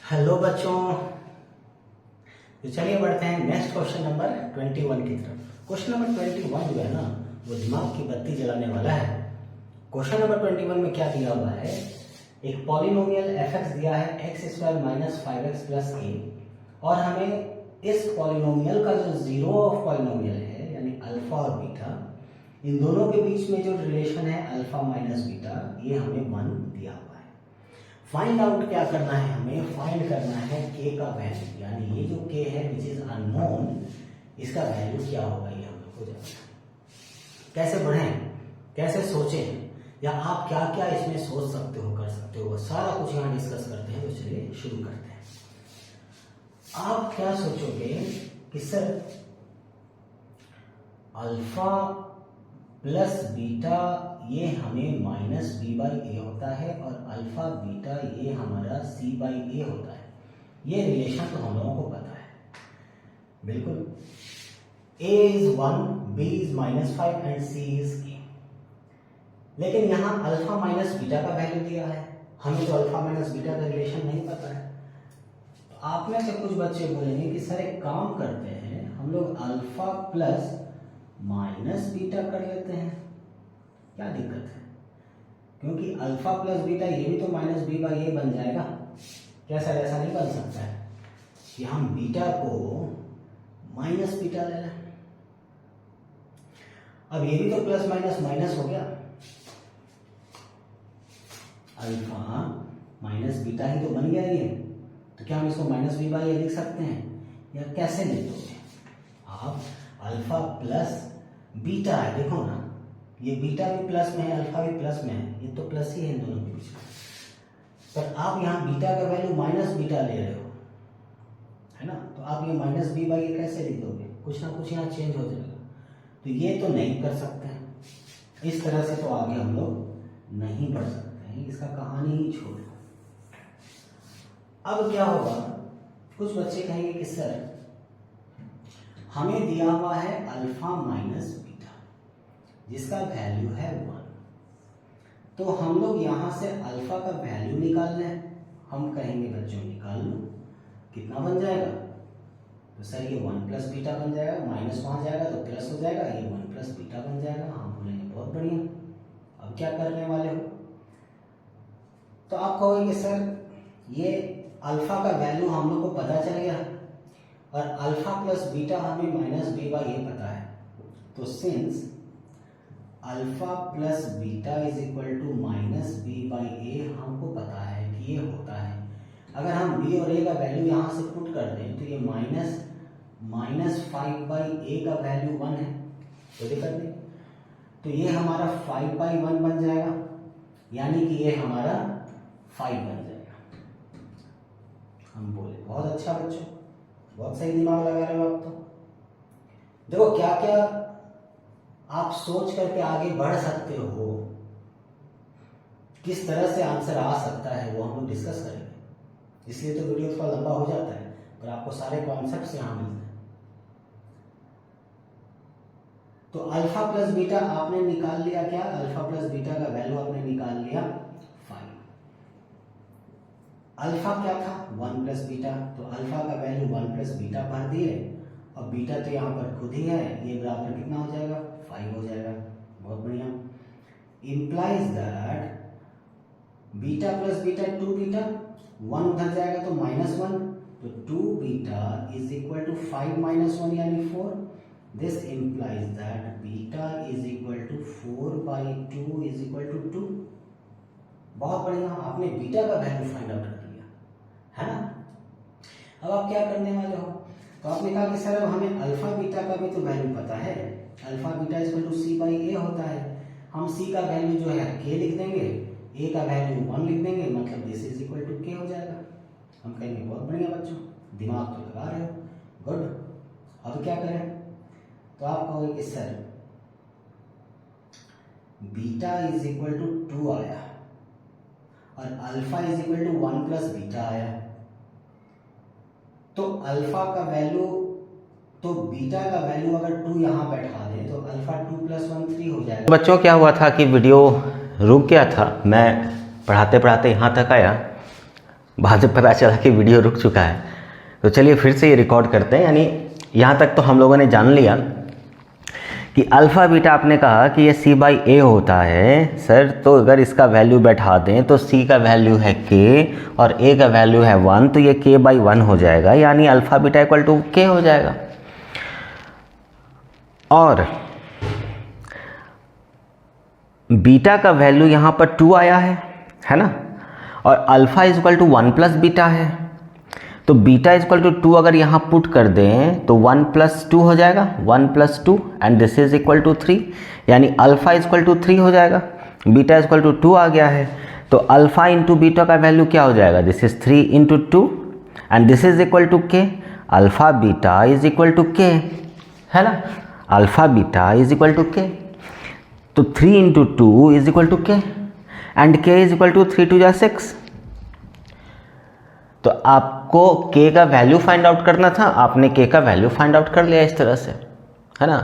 Hello बच्चों, तो चलिए बढ़ते हैं नेक्स्ट क्वेश्चन नंबर 21 की तरफ। क्वेश्चन नंबर 21 जो है ना, वो दिमाग की बत्ती जलाने वाला है। क्वेश्चन नंबर 21 में क्या दिया हुआ है, एक पॉलिनोमियल fx दिया है x square minus 5x plus a, और हमें इस पॉलिनोमियल का जो जीरो ऑफ पॉलिनोमियल है यानी अल्फा और बीटा, इन दोनों के बीच में जो रिलेशन है अल्फा माइनस बीटा, ये हमें 1 दिया हुआ है। फाइंड आउट क्या करना है, हमें फाइंड करना है k का वैल्यू, यानी ये जो k है विच इज अननोन, इसका वैल्यू क्या होगा ये हम लोग को जानना है। कैसे बढ़ें, कैसे सोचें, या आप क्या क्या इसमें सोच सकते हो, कर सकते हो, सारा कुछ यहाँ डिस्कस करते हैं। तो चलिए शुरू करते हैं। आप क्या सोचोगे कि सर अल्फा प्लस बीटा ये हमें माइनस बी बाई ए होता है, और अल्फा बीटा ये हमारा सी बाई ए होता है। ये रिलेशन तो हम लोगों को पता है बिल्कुल। a is 1, b is -5 and c is a। लेकिन यहाँ अल्फा माइनस बीटा का वैल्यू दिया है, हमें तो अल्फा माइनस बीटा का रिलेशन नहीं पता है। तो आप में से कुछ बच्चे बोलेंगे कि सर एक काम करते हैं, हम लोग अल्फा प्लस माइनस बीटा कर लेते हैं, क्या दिक्कत है? क्योंकि अल्फा प्लस बीटा ये भी तो माइनस बी बाई ए बन जाएगा। क्या सर ऐसा नहीं बन सकता है कि हम बीटा को माइनस बीटा ले लें? अब ये भी तो प्लस माइनस माइनस हो गया, अल्फा माइनस बीटा ही तो बन गया ये। तो क्या हम इसको माइनस बी बाई ए लिख सकते हैं, या कैसे लिखोगे आप? अल्फा प्लस बीटा है, देखो ना, ये बीटा भी प्लस में है, अल्फा भी प्लस में है, ये तो प्लस ही है इन दोनों के बीच में। पर आप यहाँ बीटा का वैल्यू माइनस बीटा ले रहे हो, है ना? तो आप ये माइनस बी बाई ए कैसे लिख दोगे? कुछ ना कुछ यहाँ चेंज हो जाएगा। तो ये तो नहीं कर सकते हैं, इस तरह से तो आगे हम लोग नहीं बढ़ सकते हैं, इसका कहानी ही छोड़ दो। अब क्या होगा, कुछ बच्चे कहेंगे कि सर हमें दिया हुआ है अल्फा माइनस बीटा जिसका वैल्यू है 1, तो हम लोग यहां से अल्फा का वैल्यू निकाल लें। हम कहेंगे बच्चों निकाल लो, कितना बन जाएगा? तो सर ये 1 प्लस बीटा बन जाएगा, माइनस वहां जाएगा तो प्लस हो जाएगा, ये 1 प्लस बीटा बन जाएगा। हम बोलेंगे बहुत बढ़िया। अब क्या करने वाले हो? तो आप कहोगे कि सर ये अल्फा का वैल्यू हम लोग को पता चल गया, और अल्फा प्लस बीटा हमें माइनस बी बाई ए पता है। तो since alpha plus beta is equal to minus B by a हमको पता है कि ये होता है। अगर हम बी और ए का वैल्यू यहाँ से पुट कर दें तो ये माइनस 5 बाई ए का वैल्यू 1 है, तो दिक्कत नहीं। तो ये हमारा 5 बाई 1 बन जाएगा, यानी कि ये हमारा 5 बन जाएगा। हम बोले बहुत अच्छा बच्चों, बहुत सही दिमाग लगा रहे हो आप। तो देखो क्या क्या आप सोच करके आगे बढ़ सकते हो, किस तरह से आंसर आ सकता है वो हम लोग डिस्कस करेंगे। इसलिए तो वीडियो थोड़ा लंबा हो जाता है, पर आपको सारे कॉन्सेप्ट्स यहाँ मिलते हैं। तो अल्फा प्लस बीटा आपने निकाल लिया, क्या अल्फा प्लस बीटा का वैल्यू आपने निकाल लिया 5। अल्फा क्या था 1 प्लस बीटा, तो अल्फा का वैल्यू 1 प्लस बीटा भर दिए, और बीटा तो यहाँ पर खुद ही है, ये बराबर कितना हो जाएगा 5 हो जाएगा। बहुत बढ़िया। Implies that beta plus beta 2 beta, 1 उधर जाएगा तो -1, तो 2 beta is equal to 5 minus 1 यानी 4। This implies that beta is equal to 4 by 2 is equal to 2। बहुत बढ़िया, आपने बीटा का वैल्यू फाइंड आउट कर लिया, है ना? अब आप क्या करने वाले हो? तो आपने कहा कि सर हमें अल्फा बीटा का भी तो वैल्यू पता है, alpha beta equal to C by ए होता है। हम सी का वैल्यू जो है के लिख देंगे, ए का वैल्यू 1 लिख देंगे, मतलब दिस इज इक्वल टू के हो जाएगा। हम कहेंगे बहुत बढ़िया बच्चों, दिमाग तो लगा रहे हो, गुड। अब क्या करें? तो आप कहोगे कि sir beta is equal to 2 आया, और alpha is equal to 1 plus beta आया, तो अल्फा का वैल्यू, तो बीटा का वैल्यू अगर 2 यहाँ बैठा दें तो अल्फा 2 प्लस 1 3 हो जाएगा। बच्चों क्या हुआ था कि वीडियो रुक गया था, मैं पढ़ाते पढ़ाते यहाँ तक आया, बाद में पता चला कि वीडियो रुक चुका है। तो चलिए फिर से ये रिकॉर्ड करते हैं। यानी यहाँ तक तो हम लोगों ने जान लिया कि अल्फ़ा बीटा आपने कहा कि ये c बाई ए होता है सर, तो अगर इसका वैल्यू बैठा दें तो c का वैल्यू है k और a का वैल्यू है 1, तो ये k बाई 1 हो जाएगा, यानी alpha beta equal to k हो जाएगा। और बीटा का वैल्यू यहाँ पर 2 आया है ना, और alpha is equal to 1 plus beta है, तो बीटा इज इक्वल टू 2 अगर यहाँ पुट कर दें तो 1 प्लस 2 हो जाएगा, 1 प्लस 2 and this is equal to 3, यानी अल्फ़ा इज इक्वल टू 3 हो जाएगा, बीटा इज इक्वल टू 2 आ गया है, तो अल्फ़ा इंटू बीटा का वैल्यू क्या हो जाएगा, this is 3 into 2 and this is equal to k, alpha beta is equal to k, है ना, alpha beta is equal to k, तो 3 इंटू 2 इज इक्वल टू के and k is equal to 3 2 6। तो आपको k का value find out करना था, आपने k का वैल्यू फाइंड आउट कर लिया इस तरह से, है ना।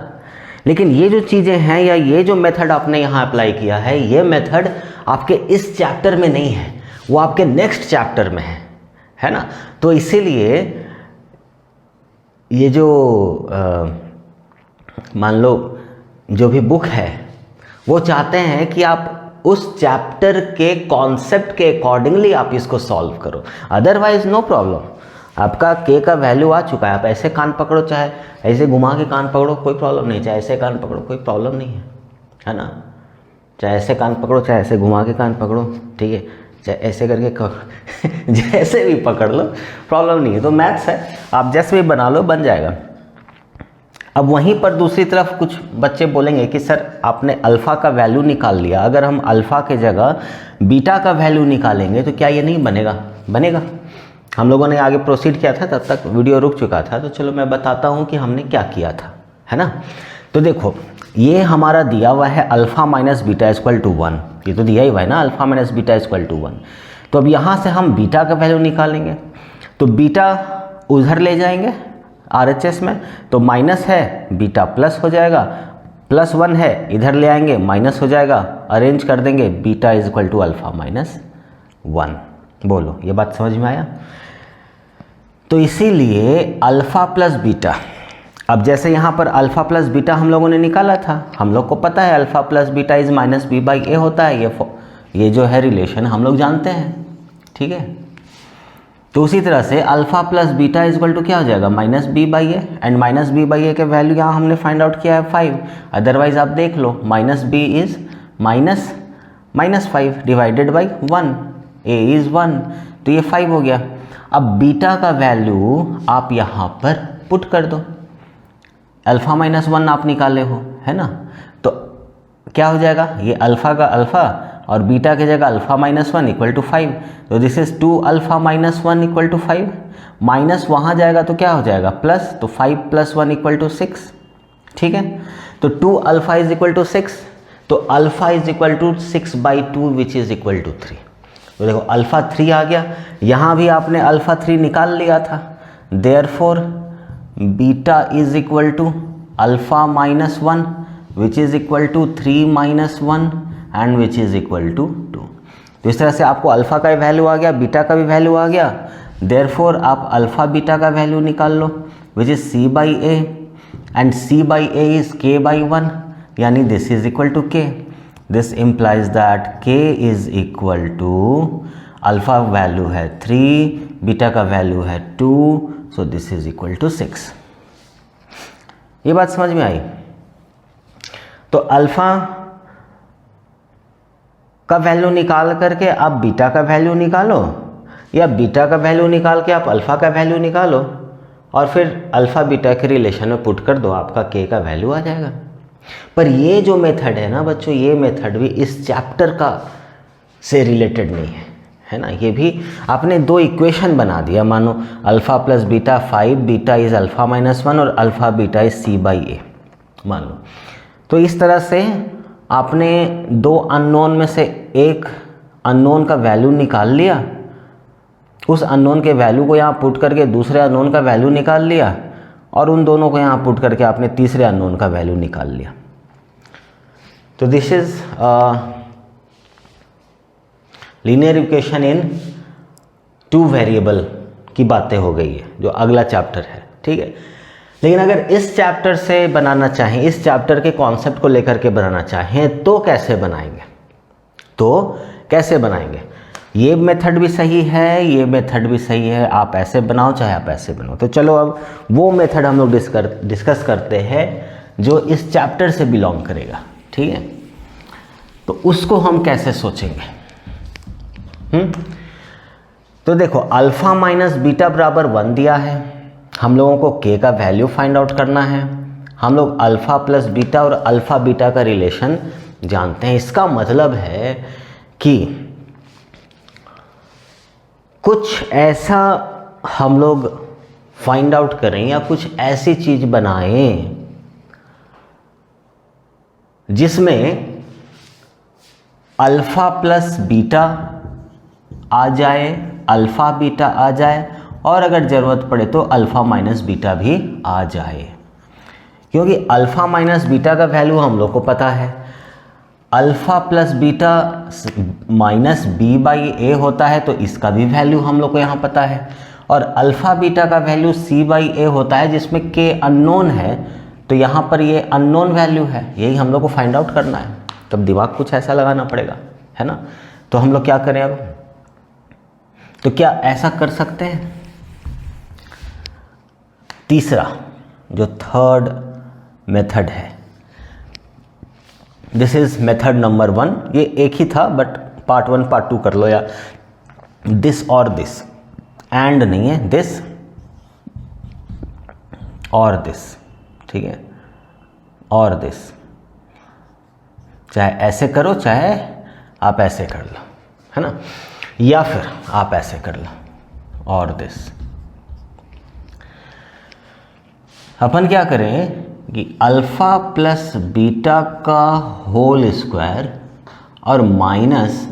लेकिन ये जो चीज़ें हैं या ये जो मेथड आपने यहाँ अप्लाई किया है, ये मेथड आपके इस चैप्टर में नहीं है, वो आपके नेक्स्ट चैप्टर में है ना। तो इसीलिए ये जो मान लो जो भी बुक है वो चाहते हैं कि आप उस चैप्टर के कॉन्सेप्ट के अकॉर्डिंगली आप इसको सॉल्व करो, अदरवाइज नो प्रॉब्लम। आपका k का वैल्यू आ चुका है, आप ऐसे कान पकड़ो चाहे ऐसे घुमा के कान पकड़ो कोई प्रॉब्लम नहीं, चाहे ऐसे कान पकड़ो कोई प्रॉब्लम नहीं है ना, चाहे ऐसे कान पकड़ो चाहे ऐसे घुमा के कान पकड़ो, ठीक है, चाहे ऐसे करके जैसे भी पकड़ लो प्रॉब्लम नहीं है। तो मैथ्स है, आप जैसे भी बना लो बन जाएगा। अब वहीं पर दूसरी तरफ कुछ बच्चे बोलेंगे कि सर आपने अल्फ़ा का वैल्यू निकाल लिया, अगर हम अल्फ़ा के जगह बीटा का वैल्यू निकालेंगे तो क्या ये नहीं बनेगा? बनेगा। हम लोगों ने आगे प्रोसीड किया था, तब तक वीडियो रुक चुका था, तो चलो मैं बताता हूँ कि हमने क्या किया था, है ना। तो देखो ये हमारा दिया हुआ है alpha minus beta equal to 1, ये तो दिया ही हुआ है ना, alpha minus beta equal to 1। तो अब यहाँ से हम बीटा का वैल्यू निकालेंगे, तो बीटा उधर ले जाएंगे RHS में, तो माइनस है बीटा प्लस हो जाएगा, प्लस 1 है इधर ले आएंगे माइनस हो जाएगा, अरेंज कर देंगे, beta is equal to alpha minus 1। बोलो ये बात समझ में आया? तो इसीलिए अल्फ़ा प्लस बीटा, अब जैसे यहाँ पर अल्फ़ा प्लस बीटा हम लोगों ने निकाला था, हम लोग को पता है alpha plus beta is minus B by ए होता है, ये जो है रिलेशन हम लोग जानते हैं, ठीक है। तो उसी तरह से alpha plus beta is equal to क्या हो जाएगा, minus B by A, and minus B by a के वैल्यू यहाँ हमने फाइंड आउट किया है 5, अदरवाइज आप देख लो minus B is minus 5 divided by 1, a is 1, तो ये 5 हो गया। अब बीटा का वैल्यू आप यहाँ पर पुट कर दो, अल्फ़ा माइनस 1 आप निकाले हो, है ना, तो क्या हो जाएगा, ये अल्फ़ा का अल्फ़ा और बीटा की जगह अल्फ़ा माइनस 1 इक्वल टू 5, तो this is 2 alpha minus 1 equal to 5, minus वहाँ जाएगा तो क्या हो जाएगा प्लस, तो 5 प्लस 1 इक्वल टू 6, ठीक है। तो 2 अल्फ़ा इज इक्वल टू 6, तो alpha is equal to 6 by 2 which is equal to 3। तो देखो अल्फ़ा 3 आ गया, यहाँ भी आपने अल्फ़ा 3 निकाल लिया था, therefore beta is equal to alpha minus 1 which is equal to 3 minus 1 and which is equal to 2। तो इस तरह से आपको अल्फ़ा का वैल्यू आ गया, बीटा का भी वैल्यू आ गया, देयरफॉर आप अल्फ़ा बीटा का वैल्यू निकाल लो which is c by A, and c by a is k by 1, यानी this is equal to k। This implies that k is equal to alpha value है 3, beta का value है 2, so this is equal to 6। ये बात समझ में आई? तो alpha का वैल्यू निकाल करके आप बीटा का वैल्यू निकालो, या बीटा का वैल्यू निकाल के आप अल्फ़ा का वैल्यू निकालो, और फिर अल्फ़ा बीटा के रिलेशन में पुट कर दो, आपका k का वैल्यू आ जाएगा। पर ये जो मेथड है ना बच्चों, ये मेथड भी इस चैप्टर का से रिलेटेड नहीं है ना। ये भी आपने दो इक्वेशन बना दिया, मानो alpha plus beta 5, beta is alpha minus 1 और alpha beta is c by a मान लो। तो इस तरह से आपने दो अननोन में से एक अननोन का वैल्यू निकाल लिया, उस अननोन के वैल्यू को यहाँ पुट करके दूसरे अननोन का वैल्यू निकाल लिया, और उन दोनों को यहाँ पुट करके आपने तीसरे अननोन का वैल्यू निकाल लिया। तो this is linear equation in 2 variable की बातें हो गई है जो अगला चैप्टर है, ठीक है। लेकिन अगर इस चैप्टर से बनाना चाहें, इस चैप्टर के कॉन्सेप्ट को लेकर के बनाना चाहें तो कैसे बनाएंगे, तो कैसे बनाएंगे? ये मेथड भी सही है, ये मेथड भी सही है, आप ऐसे बनाओ चाहे आप ऐसे बनाओ। तो चलो अब वो मेथड हम लोग डिस्कस करते हैं जो इस चैप्टर से बिलोंग करेगा, ठीक है। तो उसको हम कैसे सोचेंगे? तो देखो अल्फा माइनस बीटा बराबर 1 दिया है, हम लोगों को के का वैल्यू फाइंड आउट करना है। हम लोग अल्फा प्लस बीटा और अल्फा बीटा का रिलेशन जानते हैं। इसका मतलब है कि कुछ ऐसा हम लोग फाइंड आउट करें या कुछ ऐसी चीज बनाएं जिसमें अल्फा प्लस बीटा आ जाए, अल्फा बीटा आ जाए, और अगर ज़रूरत पड़े तो अल्फ़ा माइनस बीटा भी आ जाए। क्योंकि अल्फ़ा माइनस बीटा का वैल्यू हम लोग को पता है, alpha plus beta minus B by ए होता है, तो इसका भी वैल्यू हम लोग को यहाँ पता है। और अल्फ़ा बीटा का वैल्यू सी बाई ए होता है जिसमें के अननोन है, तो यहाँ पर ये अननोन वैल्यू है, यही हम लोग को फाइंड आउट करना है। तब दिमाग कुछ ऐसा लगाना पड़ेगा, है ना। तो हम लोग क्या करें अब? तो क्या ऐसा कर सकते हैं? तीसरा जो थर्ड मेथड है, दिस इज मेथड नंबर 1। ये एक ही था बट पार्ट 1 पार्ट 2 कर लो, या दिस और दिस, एंड नहीं है, दिस और दिस, ठीक है, और दिस। चाहे ऐसे करो चाहे आप ऐसे कर लो, है ना, या फिर आप ऐसे कर लो, और दिस। अपन क्या करें कि अल्फ़ा प्लस बीटा का होल स्क्वायर और माइनस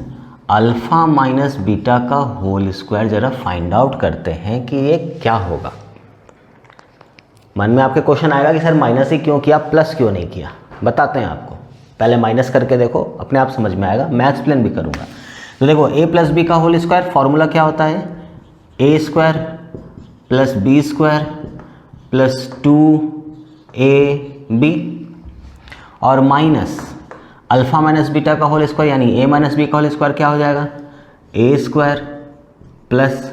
अल्फ़ा माइनस बीटा का होल स्क्वायर ज़रा फाइंड आउट करते हैं कि ये क्या होगा। मन में आपके क्वेश्चन आएगा कि सर माइनस ही क्यों किया, प्लस क्यों नहीं किया? बताते हैं आपको। पहले माइनस करके देखो, अपने आप समझ में आएगा, मैं एक्सप्लेन भी करूँगा। तो देखो a प्लस बी का होल स्क्वायर फॉर्मूला क्या होता है? A square plus b square plus 2ab, और माइनस अल्फ़ा माइनस बीटा का होल स्क्वायर यानी a माइनस बी का होल स्क्वायर क्या हो जाएगा? A square plus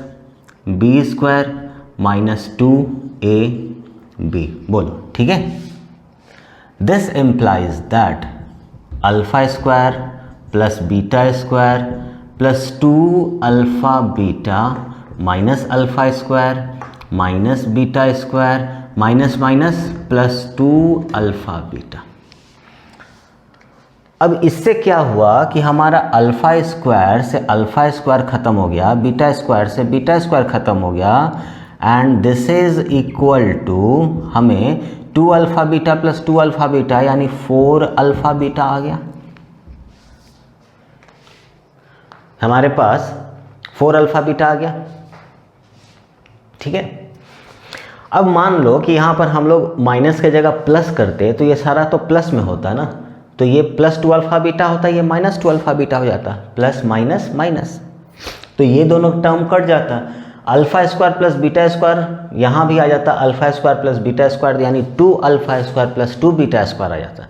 b square minus 2ab। बोलो, ठीक है। This implies that alpha square plus beta square plus 2 alpha beta minus alpha square minus beta square minus minus plus 2 alpha beta. अब इससे क्या हुआ कि हमारा अल्फ़ा स्क्वायर से अल्फ़ा स्क्वायर ख़त्म हो गया, बीटा स्क्वायर से बीटा स्क्वायर ख़त्म हो गया, and this is equal to हमें 2 alpha beta plus 2 alpha beta यानी 4 अल्फ़ा बीटा आ गया। हमारे पास 4 अल्फ़ा बीटा आ गया, ठीक है। अब मान लो कि यहाँ पर हम लोग माइनस के जगह प्लस करते तो ये सारा तो प्लस में होता ना, तो ये प्लस 2 अल्फ़ा बीटा होता, ये माइनस 2 अल्फ़ा बीटा हो जाता, प्लस माइनस माइनस, तो ये दोनों टर्म कट जाता। Alpha square plus beta square यहाँ भी आ जाता, alpha square plus beta square यानी 2 alpha square plus 2 beta square आ जाता।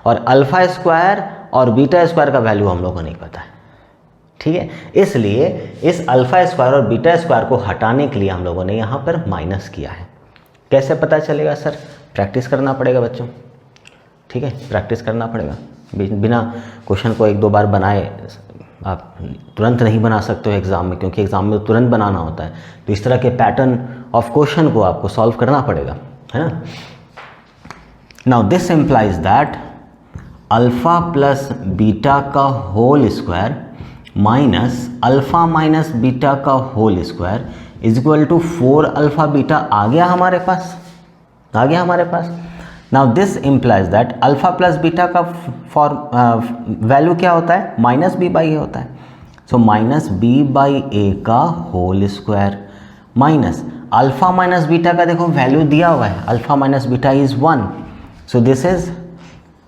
और अल्फ़ा स्क्वायर और बीटा स्क्वायर का वैल्यू हम लोग को नहीं पता है, ठीक है। इसलिए इस अल्फ़ा स्क्वायर और बीटा स्क्वायर को हटाने के लिए हम लोगों ने यहाँ पर माइनस किया है। कैसे पता चलेगा सर? प्रैक्टिस करना पड़ेगा बच्चों, ठीक है, प्रैक्टिस करना पड़ेगा। बिना क्वेश्चन को 1-2 बार बनाए आप तुरंत नहीं बना सकते हो एग्ज़ाम में, क्योंकि एग्ज़ाम में तुरंत बनाना होता है। तो इस तरह के पैटर्न ऑफ क्वेश्चन को आपको सॉल्व करना पड़ेगा, है ना। Now this implies that alpha plus beta का whole square minus alpha minus beta का whole square is equal to 4 alpha beta आ गया हमारे पास, आ गया हमारे पास। Now this implies that alpha plus beta का वैल्यू क्या होता है? माइनस बी बाई ए होता है। So minus B by a का whole square minus alpha minus beta का देखो वैल्यू दिया हुआ है, alpha minus beta is 1, so this is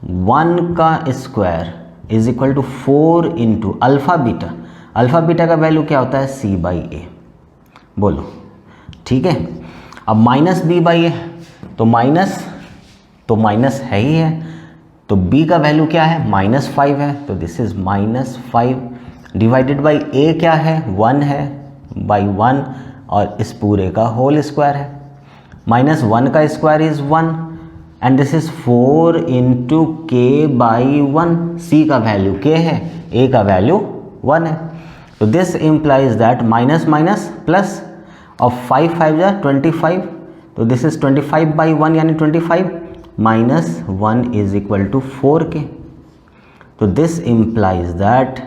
1 का square is equal to 4 into alpha beta. Alpha beta का वैल्यू क्या होता है? सी बाई ए, बोलो, ठीक है। अब माइनस बी बाई ए, तो माइनस है ही है, तो b का वैल्यू क्या है, -5 है, तो this is -5 divided by a क्या है, 1 है, बाई 1, और इस पूरे का होल स्क्वायर है। -1 का square is 1 and this is 4 into के बाई 1। c का वैल्यू k है, a का वैल्यू 1 है, तो this implies that minus minus plus और 5 5 जा 25, तो दिस इज 25 बाई 1 यानी 25, -1 इज इक्वल टू 4k। तो this implies that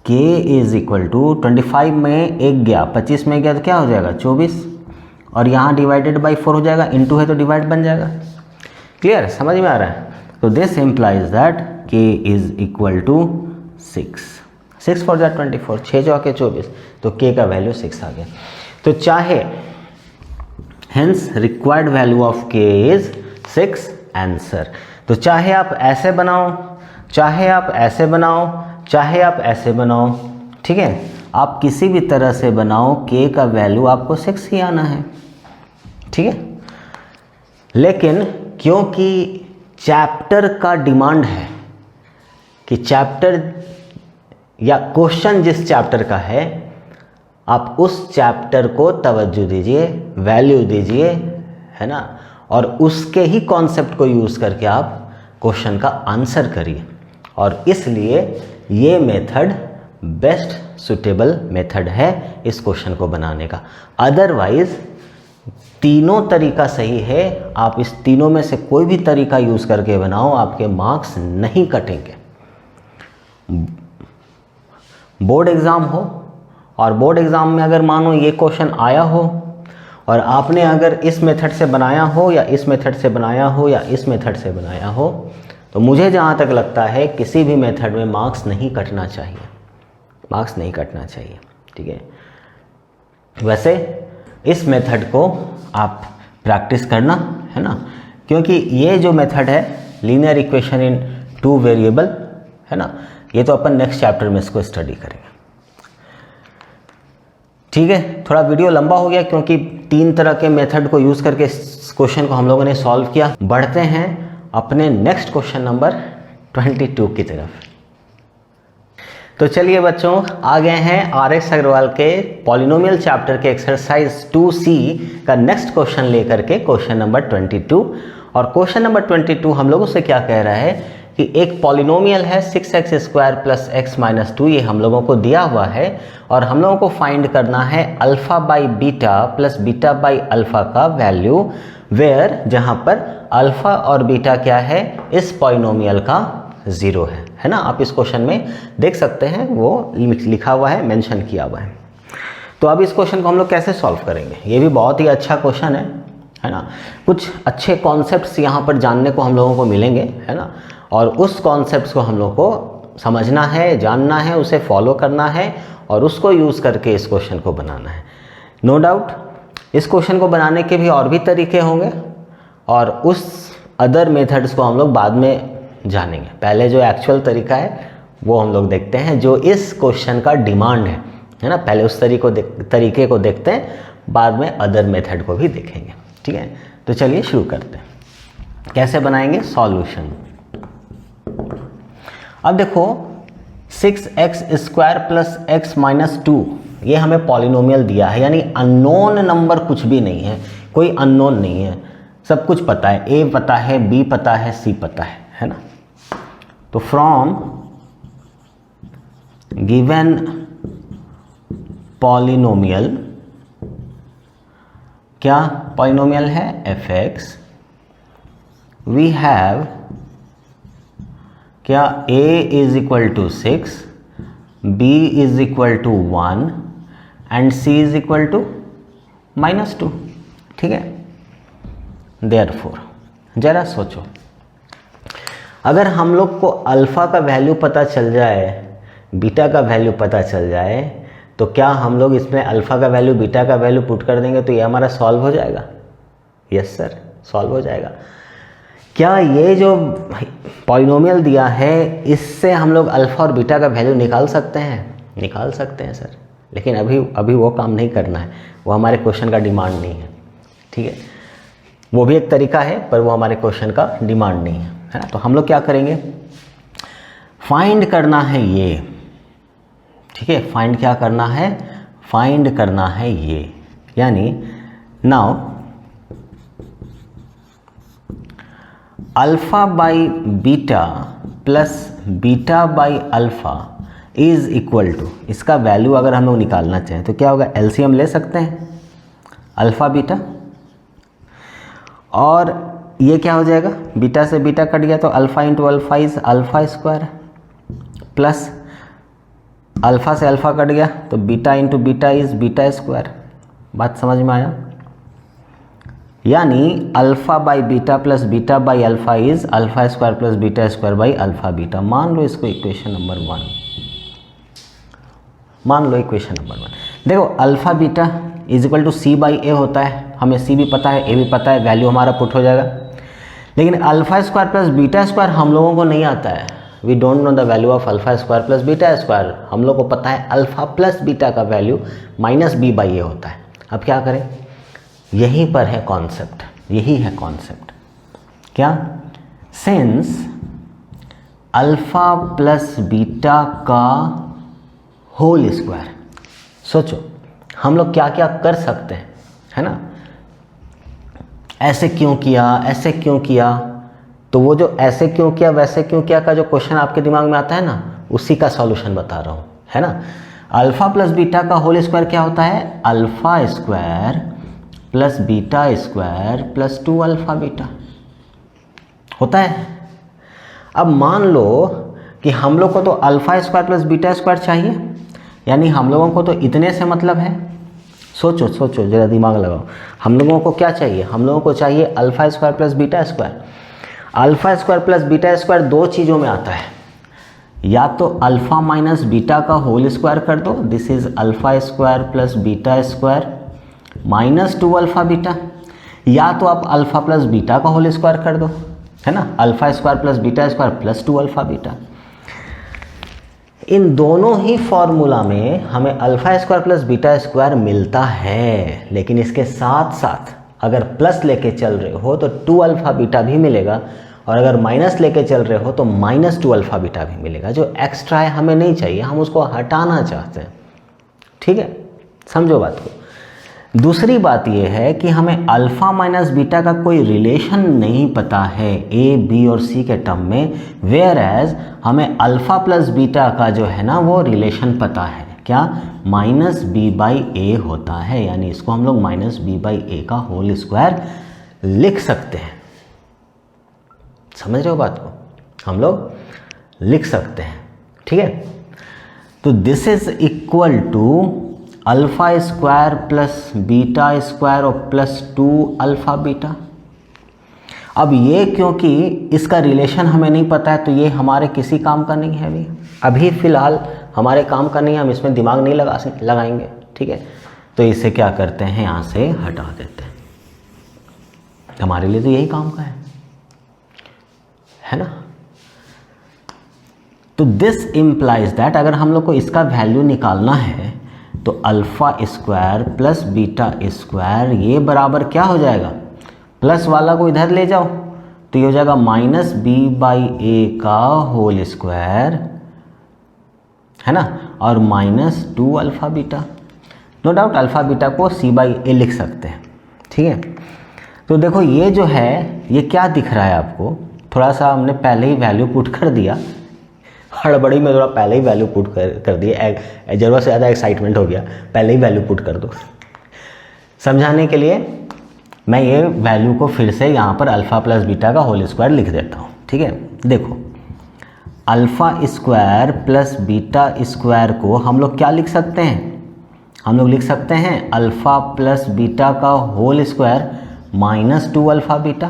k is equal to 25 में 1 गया, 25 में गया तो क्या हो जाएगा 24, और यहाँ डिवाइडेड बाई 4 हो जाएगा, इनटू है तो डिवाइड बन जाएगा। क्लियर, समझ में आ रहा है। तो this implies that k is equal to 6 4 जा 24, 6 चौके 24, तो k का वैल्यू 6 आ गया। तो चाहे hence required value of k is 6 answer. तो चाहे आप ऐसे बनाओ, चाहे आप ऐसे बनाओ, चाहे आप ऐसे बनाओ, ठीक है, आप किसी भी तरह से बनाओ, k का वैल्यू आपको 6 ही आना है, ठीक है। लेकिन क्योंकि चैप्टर का डिमांड है कि चैप्टर या क्वेश्चन जिस चैप्टर का है आप उस चैप्टर को तवज्जो दीजिए, वैल्यू दीजिए, है ना, और उसके ही कॉन्सेप्ट को यूज़ करके आप क्वेश्चन का आंसर करिए, और इसलिए ये मेथड बेस्ट सुटेबल मेथड है इस क्वेश्चन को बनाने का। अदरवाइज तीनों तरीका सही है, आप इस तीनों में से कोई भी तरीका यूज़ करके बनाओ, आपके मार्क्स नहीं कटेंगे। बोर्ड एग्ज़ाम हो और बोर्ड एग्ज़ाम में अगर मानो ये क्वेश्चन आया हो और आपने अगर इस मेथड से बनाया हो या इस मेथड से बनाया हो या इस मेथड से बनाया हो, तो मुझे जहाँ तक लगता है किसी भी मेथड में मार्क्स नहीं कटना चाहिए, मार्क्स नहीं कटना चाहिए, ठीक है। वैसे इस मेथड को आप प्रैक्टिस करना, है ना, क्योंकि ये जो मेथड है लीनियर इक्वेशन इन 2 वेरिएबल, है ना, ये तो अपन नेक्स्ट चैप्टर में इसको स्टडी करेंगे, ठीक है। थोड़ा वीडियो लंबा हो गया क्योंकि 3 तरह के मेथड को यूज़ करके इस क्वेश्चन को हम लोगों ने सॉल्व किया। बढ़ते हैं अपने नेक्स्ट क्वेश्चन नंबर 22 की तरफ। तो चलिए बच्चों, आ गए हैं RX अग्रवाल के पॉलिनोमियल चैप्टर के एक्सरसाइज 2C का नेक्स्ट क्वेश्चन लेकर के, क्वेश्चन नंबर 22। और क्वेश्चन नंबर 22 हम लोगों से क्या कह रहा है कि एक पॉलिनोमियल है 6x square plus x minus 2, ये हम लोगों को दिया हुआ है, और हम लोगों को फाइंड करना है alpha by beta plus beta by alpha का वैल्यू, वेयर जहाँ पर अल्फ़ा और बीटा क्या है, इस पॉलिनोमियल का 0 है ना। आप इस क्वेश्चन में देख सकते हैं, वो लिखा हुआ है, मेंशन किया हुआ है। तो अब इस क्वेश्चन को हम लोग कैसे सॉल्व करेंगे, ये भी बहुत ही अच्छा क्वेश्चन है ना। कुछ अच्छे कॉन्सेप्ट्स यहाँ पर जानने को हम लोगों को मिलेंगे, है ना, और उस कॉन्सेप्ट्स को हम लोग को समझना है, जानना है, उसे फॉलो करना है और उसको यूज़ करके इस क्वेश्चन को बनाना है। नो डाउट इस क्वेश्चन को बनाने के भी और भी तरीके होंगे, और उस अदर मेथड्स को हम लोग बाद में जानेंगे। पहले जो एक्चुअल तरीका है वो हम लोग देखते हैं, जो इस क्वेश्चन का डिमांड है ना। पहले उस तरीके को देखते हैं, बाद में अदर मेथड को भी देखेंगे, ठीक है। तो चलिए शुरू करते हैं, कैसे बनाएंगे सॉल्यूशन। अब देखो 6x square plus x minus 2, ये हमें पॉलिनोमियल दिया है, यानी अननोन नंबर कुछ भी नहीं है, कोई अननोन नहीं है, सब कुछ पता है, a पता है, b पता है, c पता है ना। तो फ्रॉम गिवन पॉलिनोमियल, क्या पॉलिनोमियल है f(x), वी हैव क्या a is equal to 6, b is equal to 1 and c is equal to -2, ठीक है। देयरफॉर जरा सोचो, अगर हम लोग को अल्फ़ा का वैल्यू पता चल जाए, बीटा का वैल्यू पता चल जाए, तो क्या हम लोग इसमें अल्फ़ा का वैल्यू बीटा का वैल्यू पुट कर देंगे तो ये हमारा सॉल्व हो जाएगा? यस सर, सॉल्व हो जाएगा। क्या ये जो पॉलिनोमियल दिया है इससे हम लोग अल्फ़ा और बीटा का वैल्यू निकाल सकते हैं? निकाल सकते हैं सर, लेकिन अभी वो काम नहीं करना है, वो हमारे क्वेश्चन का डिमांड नहीं है, ठीक है। वो भी एक तरीका है पर वो हमारे क्वेश्चन का डिमांड नहीं है ना। तो हम लोग क्या करेंगे, फाइंड करना है ये, ठीक है। फाइंड क्या करना है, फाइंड करना है ये, यानी now alpha by beta plus beta by alpha is equal to, इसका वैल्यू अगर हम लोग निकालना चाहें तो क्या होगा, एलसीएम ले सकते हैं अल्फा बीटा, और ये क्या हो जाएगा, बीटा से बीटा कट गया तो alpha into alpha is alpha square, plus alpha से अल्फा कट गया तो beta into beta is beta square. बात समझ में आया, यानी alpha by beta plus beta by alpha is alpha square plus beta square by alpha beta. मान लो इसको इक्वेशन नंबर 1, मान लो इक्वेशन नंबर 1। देखो alpha beta is equal to C by ए होता है, हमें सी भी पता है ए भी पता है, वैल्यू हमारा पुट हो जाएगा। लेकिन alpha square plus beta square हम लोगों को नहीं आता है, we don't know the value of alpha square plus beta square. हम लोग को पता है अल्फा प्लस बीटा का वैल्यू माइनस बी बाई ए होता है। अब क्या करें, यहीं पर है कॉन्सेप्ट, यही है कॉन्सेप्ट, क्या, सिंस अल्फा प्लस बीटा का होल स्क्वायर। सोचो हम लोग क्या क्या कर सकते हैं, है ना, ऐसे क्यों किया, ऐसे क्यों किया, तो वो जो ऐसे क्यों किया वैसे क्यों किया का जो क्वेश्चन आपके दिमाग में आता है ना, उसी का सॉल्यूशन बता रहा हूँ, है ना। अल्फा प्लस बीटा का होल स्क्वायर क्या होता है, alpha square plus beta square plus 2 alpha beta होता है। अब मान लो कि हम लोग को तो alpha square plus beta square चाहिए, यानी हम लोगों को तो इतने से मतलब है। सोचो सोचो जरा दिमाग लगाओ, हम लोगों को क्या चाहिए, हम लोगों को चाहिए alpha square plus beta square. Alpha square plus beta square दो चीज़ों में आता है, या तो अल्फा माइनस बीटा का होल स्क्वायर कर दो, this is alpha square plus beta square minus 2 alpha beta, या तो आप अल्फा प्लस बीटा का होल स्क्वायर कर दो, है ना, alpha square plus beta square plus 2 alpha beta. इन दोनों ही फॉर्मूला में हमें alpha square plus beta square मिलता है, लेकिन इसके साथ साथ अगर प्लस लेके चल रहे हो तो 2 अल्फा बीटा भी मिलेगा, और अगर माइनस लेके चल रहे हो तो माइनस 2 अल्फा बीटा भी मिलेगा। जो एक्स्ट्रा है हमें नहीं चाहिए, हम उसको हटाना चाहते हैं, ठीक है, समझो बात को। दूसरी बात यह है कि हमें अल्फ़ा माइनस बीटा का कोई रिलेशन नहीं पता है ए बी और सी के टर्म में, वेयर एज हमें अल्फ़ा प्लस बीटा का जो है ना वो रिलेशन पता है, क्या, माइनस बी बाई ए होता है, यानी इसको हम लोग माइनस बी बाई ए का होल स्क्वायर लिख सकते हैं। समझ रहे हो बात को, हम लोग लिख सकते हैं, ठीक है। तो this is equal to alpha square plus beta square और प्लस 2 अल्फा बीटा। अब ये क्योंकि इसका रिलेशन हमें नहीं पता है तो ये हमारे किसी काम का नहीं है, अभी फ़िलहाल हमारे काम का नहीं है, हम इसमें दिमाग नहीं लगाएंगे, ठीक है। तो इसे क्या करते हैं, यहाँ से हटा देते हैं, हमारे लिए तो यही काम का है ना। तो दिस इम्प्लाइज दैट अगर हम लोग को इसका वैल्यू निकालना है तो alpha square plus beta square ये बराबर क्या हो जाएगा, प्लस वाला को इधर ले जाओ तो ये हो जाएगा माइनस बी बाई ए का होल स्क्वायर, है ना, और minus 2 alpha beta. No doubt alpha beta को सी बाई ए लिख सकते हैं, ठीक है। तो देखो ये जो है ये क्या दिख रहा है आपको, थोड़ा सा हमने पहले ही वैल्यू पुट कर दिया, हड़बड़ी में थोड़ा पहले ही वैल्यू पुट कर दिया, ज़रूरत से ज़्यादा एक्साइटमेंट हो गया, पहले ही वैल्यू पुट कर दो। समझाने के लिए मैं ये वैल्यू को फिर से यहाँ पर अल्फ़ा प्लस बीटा का होल स्क्वायर लिख देता हूँ, ठीक है। देखो alpha square plus beta square को हम लोग क्या लिख सकते हैं, हम लोग लिख सकते हैं अल्फ़ा प्लस बीटा का whole square minus 2 alpha beta.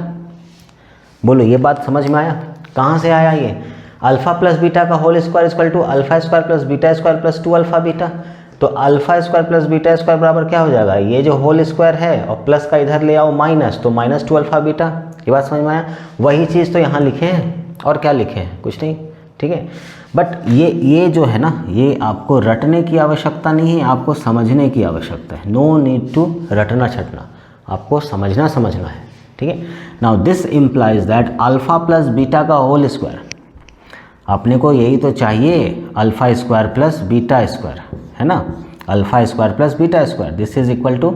बोलो ये बात समझ में आया, कहाँ से आया ये, अल्फ़ा प्लस बीटा का whole square equal to alpha square plus beta square plus 2 alpha beta. तो alpha square plus beta square बराबर क्या हो जाएगा, ये जो होल स्क्वायर है और प्लस का इधर ले आओ माइनस, तो माइनस 2 अल्फ़ा बीटा। ये बात समझ में आया, वही चीज़ तो यहाँ लिखे हैं, और क्या लिखे हैं, कुछ नहीं, ठीक है। बट ये जो है ना, ये आपको रटने की आवश्यकता नहीं है, आपको समझने की आवश्यकता है। नो नीड टू रटना छटना, आपको समझना है, ठीक है। Now this implies that alpha plus beta का होल स्क्वायर, अपने को यही तो चाहिए, alpha square plus beta square, है ना, alpha square plus beta square, this is equal to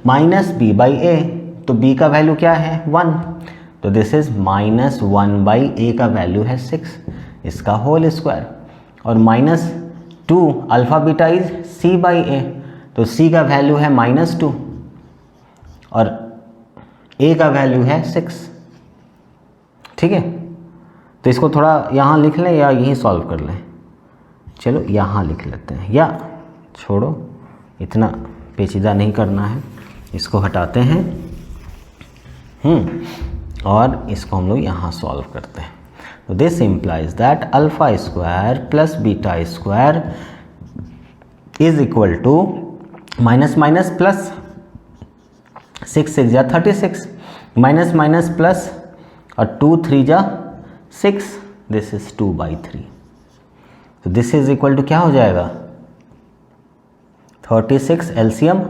minus B by ए। तो b का वैल्यू क्या है 1, तो this is minus 1 by a का वैल्यू है 6, इसका होल स्क्वायर, और minus 2 alpha beta is c by ए, तो c का वैल्यू है माइनस 2 और a का वैल्यू है 6, ठीक है। तो इसको थोड़ा यहाँ लिख लें या यहीं सॉल्व कर लें, चलो यहाँ लिख लेते हैं, या छोड़ो इतना पेचीदा नहीं करना है, इसको हटाते हैं और इसको हम लोग यहाँ सॉल्व करते हैं। तो this implies that alpha square plus beta square is equal to minus minus plus 6 6 जा 36, माइनस माइनस प्लस और 2 3 जा 6, दिस इज 2 बाई 3। तो दिस इज इक्वल टू क्या हो जाएगा 36 एलसीएम,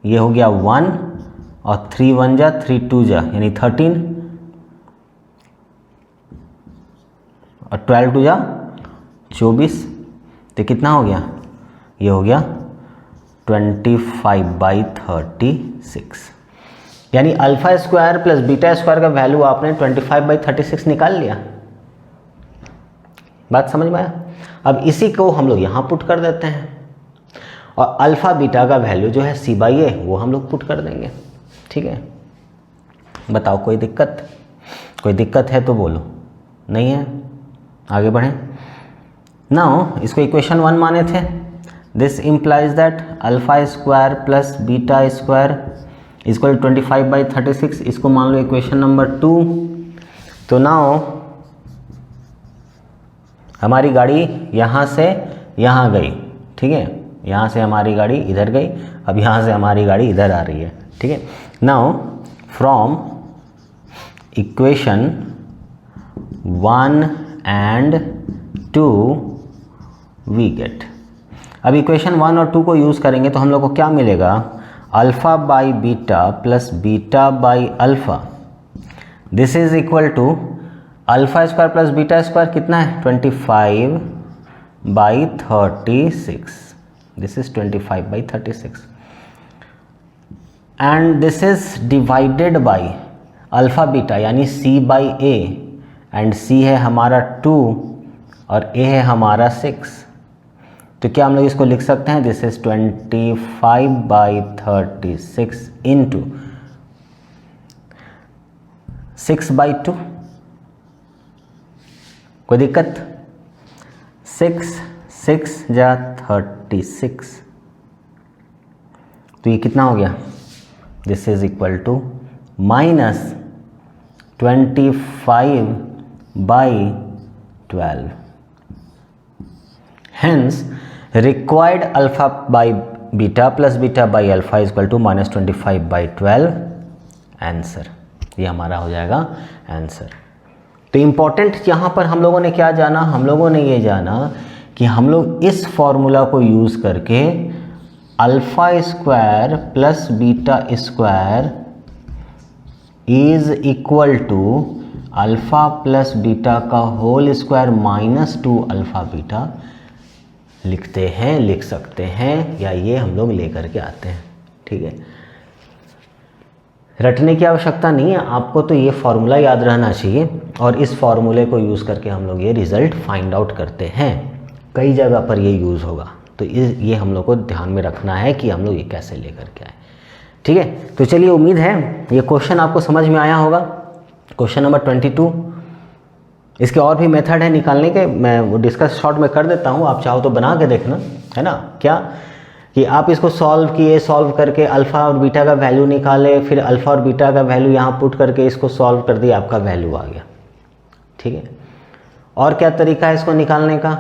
ये हो गया 1 और 3 1 जा 3 2 जा यानी 13 और 12 2 जा 24, तो कितना हो गया, ये हो गया 25 बाई 36, यानी alpha square plus beta square का वैल्यू आपने 25 बाई 36 निकाल लिया। बात समझ में आया। अब इसी को हम लोग यहाँ पुट कर देते हैं और अल्फ़ा बीटा का वैल्यू जो है सी बाई ए वो हम लोग पुट कर देंगे, ठीक है। बताओ कोई दिक्कत है तो बोलो, नहीं है, आगे बढ़ें। नाउ इसको इक्वेशन 1 माने थे, this implies that alpha square plus beta square equal 25 by 36, इसको मान लो इक्वेशन नंबर 2। तो नाउ हमारी गाड़ी यहाँ से यहाँ गई, ठीक है, यहाँ से हमारी गाड़ी इधर गई, अब यहाँ से हमारी गाड़ी इधर आ रही है, ठीक है। Now from equation 1 and 2 we get, अब इक्वेशन 1 और 2 को यूज़ करेंगे तो हम लोग को क्या मिलेगा, alpha by beta plus beta by alpha, this is equal to alpha square plus beta square कितना है 25 by 36, this is 25 by 36 and this is divided by alpha beta यानी c by A, and c है हमारा 2 और a है हमारा 6, तो क्या हम लोग इसको लिख सकते हैं, this is 25 by 36 into 6 by 2, कोई दिक्कत, 6 6 जा 36, तो ये कितना हो गया, this is equal to minus 25 by 12, hence required alpha by beta plus beta by alpha is equal to minus 25 by 12, answer, ये हमारा हो जाएगा आंसर। तो इम्पॉर्टेंट यहाँ पर हम लोगों ने क्या जाना, हम लोगों ने ये जाना कि हम लोग इस फॉर्मूला को यूज़ करके alpha square plus beta square is equal to alpha plus beta का whole square minus 2 alpha beta लिखते हैं, लिख सकते हैं, या ये हम लोग लेकर के आते हैं, ठीक है। रटने की आवश्यकता नहीं है, आपको तो ये फॉर्मूला याद रहना चाहिए और इस फॉर्मूले को यूज़ करके हम लोग ये रिज़ल्ट फाइंड आउट करते हैं, कई जगह पर ये यूज़ होगा, तो ये हम लोग को ध्यान में रखना है कि हम लोग ये कैसे लेकर के आए, ठीक है। तो चलिए, उम्मीद है ये क्वेश्चन आपको समझ में आया होगा, क्वेश्चन नंबर 22। इसके और भी मेथड है निकालने के, मैं वो डिस्कस शॉर्ट में कर देता हूँ, आप चाहो तो बना के देखना, है ना, क्या कि आप इसको सॉल्व किए, सॉल्व करके अल्फ़ा और बीटा का वैल्यू निकाले, फिर अल्फ़ा और बीटा का वैल्यू यहाँ पुट करके इसको सॉल्व कर दिया, आपका वैल्यू आ गया, ठीक है। और क्या तरीका है इसको निकालने का,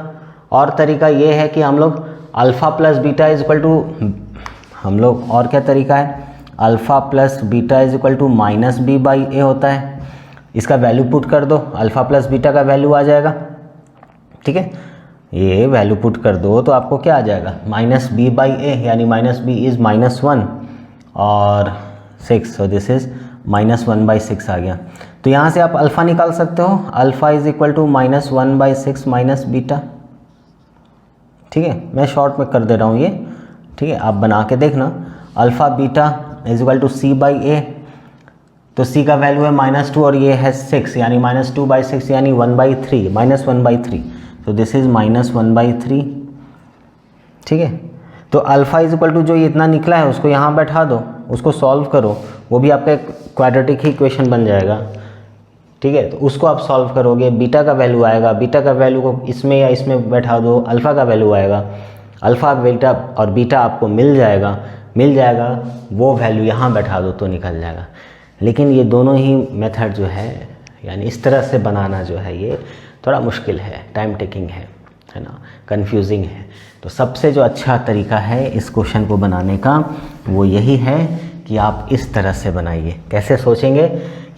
और तरीका ये है कि हम लोग alpha plus beta is equal to, हम लोग और क्या तरीका है, alpha plus beta is equal to minus B by ए होता है, इसका वैल्यू पुट कर दो, अल्फ़ा प्लस बीटा का वैल्यू आ जाएगा, ठीक है। ये वैल्यू पुट कर दो तो आपको क्या आ जाएगा, माइनस बी बाई ए, यानी माइनस बी इज़ -1 और 6, सो दिस इज़ -1/6 आ गया। तो यहाँ से आप अल्फ़ा निकाल सकते हो, alpha is equal to -1/6 minus beta, ठीक है। मैं शॉर्ट में कर दे रहा हूँ ये, ठीक है, आप बना के देखना। Alpha beta is equal to C by ए, तो सी का वैल्यू है -2 और ये है 6, यानी -2/6 यानी 1/3, -1/3, तो दिस इज़ -1/3, ठीक है। तो अल्फ़ा इज इक्वल टू जो ये इतना निकला है उसको यहाँ बैठा दो, उसको सॉल्व करो, वो भी आपका एक क्वाड्रेटिक ही इक्वेशन बन जाएगा, ठीक है। तो उसको आप सॉल्व करोगे, बीटा का वैल्यू आएगा, बीटा का वैल्यू को इसमें या इसमें बैठा दो, अल्फ़ा का वैल्यू आएगा, अल्फ़ा बीटा और बीटा आपको मिल जाएगा, वो वैल्यू यहाँ बैठा दो तो निकल जाएगा। लेकिन ये दोनों ही मेथड जो है, यानी इस तरह से बनाना जो है ये थोड़ा मुश्किल है, टाइम टेकिंग है ना, कंफ्यूजिंग है। तो सबसे जो अच्छा तरीका है इस क्वेश्चन को बनाने का वो यही है कि आप इस तरह से बनाइए। कैसे सोचेंगे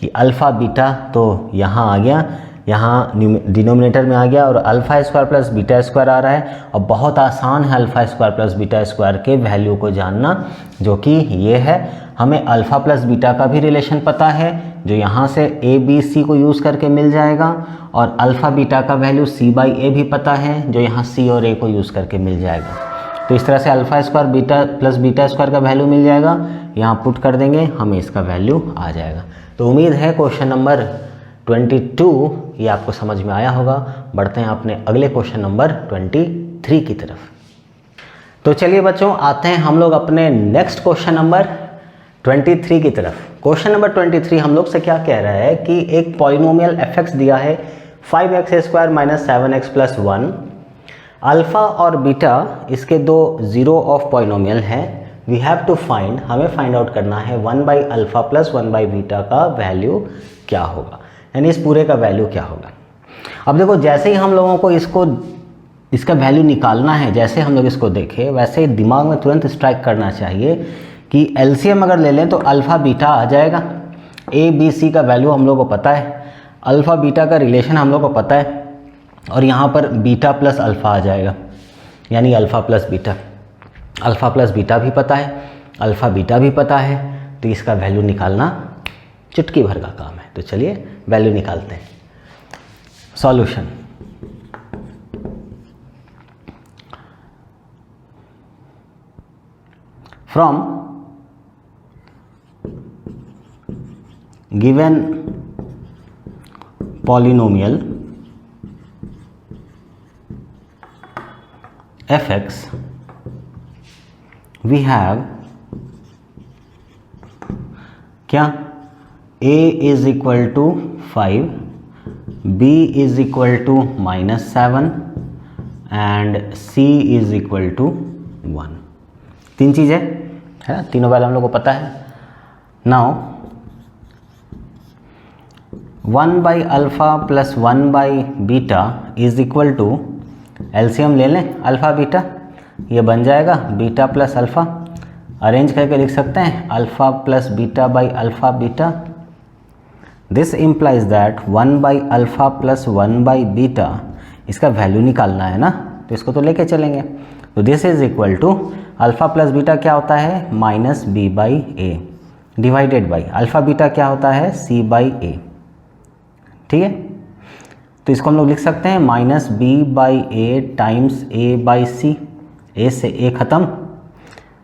कि अल्फ़ा बीटा तो यहाँ आ गया, यहाँ डिनोमिनेटर में आ गया, और alpha square plus beta square आ रहा है, और बहुत आसान है alpha square plus beta square के वैल्यू को जानना, जो कि ये है। हमें अल्फ़ा प्लस बीटा का भी रिलेशन पता है, जो यहाँ से ए बी सी को यूज़ करके मिल जाएगा, और अल्फ़ा बीटा का वैल्यू सी बाई ए भी पता है, जो यहाँ सी और ए को यूज़ करके मिल जाएगा। तो इस तरह से alpha square beta plus beta square का वैल्यू मिल जाएगा, यहाँ पुट कर देंगे, हमें इसका वैल्यू आ जाएगा। तो उम्मीद है क्वेश्चन नंबर 22 ये आपको समझ में आया होगा। बढ़ते हैं अपने अगले क्वेश्चन नंबर 23 की तरफ। तो चलिए बच्चों, आते हैं हम लोग अपने नेक्स्ट क्वेश्चन नंबर 23 की तरफ। क्वेश्चन नंबर 23 हम लोग से क्या कह रहा है कि एक पॉलिनोमियल fx दिया है 5x² - 7x + 1, अल्फ़ा और बीटा इसके दो ज़ीरो ऑफ पॉलिनोमियल हैं। वी हैव टू फाइंड, हमें फाइंड आउट करना है 1/α + 1/बीटा का वैल्यू क्या होगा, यानी इस पूरे का वैल्यू क्या होगा। अब देखो, जैसे ही हम लोगों को इसका वैल्यू निकालना है, जैसे हम लोग इसको देखें वैसे ही दिमाग में तुरंत स्ट्राइक करना चाहिए कि एलसीएम अगर ले लें तो अल्फ़ा बीटा आ जाएगा। ए बी सी का वैल्यू हम लोग को पता है, अल्फ़ा बीटा का रिलेशन हम लोग को पता है, और यहाँ पर बीटा प्लस अल्फ़ा आ जाएगा, यानी alpha plus beta. Alpha plus beta भी पता है, अल्फ़ा बीटा भी पता है, तो इसका वैल्यू निकालना चुटकी भर का काम है। तो चलिए वैल्यू निकालते हैं। Solution, from given polynomial fx we have क्या, a is equal to 5, b is equal to -7 and c is equal to 1। तीन चीज़ें है ना, तीनों वाले हम लोग को पता है। नाउ 1/α + 1/बीटा इज इक्वल टू, एलसीएम ले लें अल्फ़ा बीटा, ये बन जाएगा बीटा प्लस अल्फ़ा, अरेंज करके लिख सकते हैं alpha plus beta by alpha beta. This implies that 1/α + 1/बीटा, इसका वैल्यू निकालना है ना, तो इसको तो लेके चलेंगे। तो this is equal to alpha plus beta क्या होता है, -b/a divided by alpha beta क्या होता है, c/a, ठीक है। तो इसको हम लोग लिख सकते हैं -b/a टाइम्स a/c, a से a ख़त्म,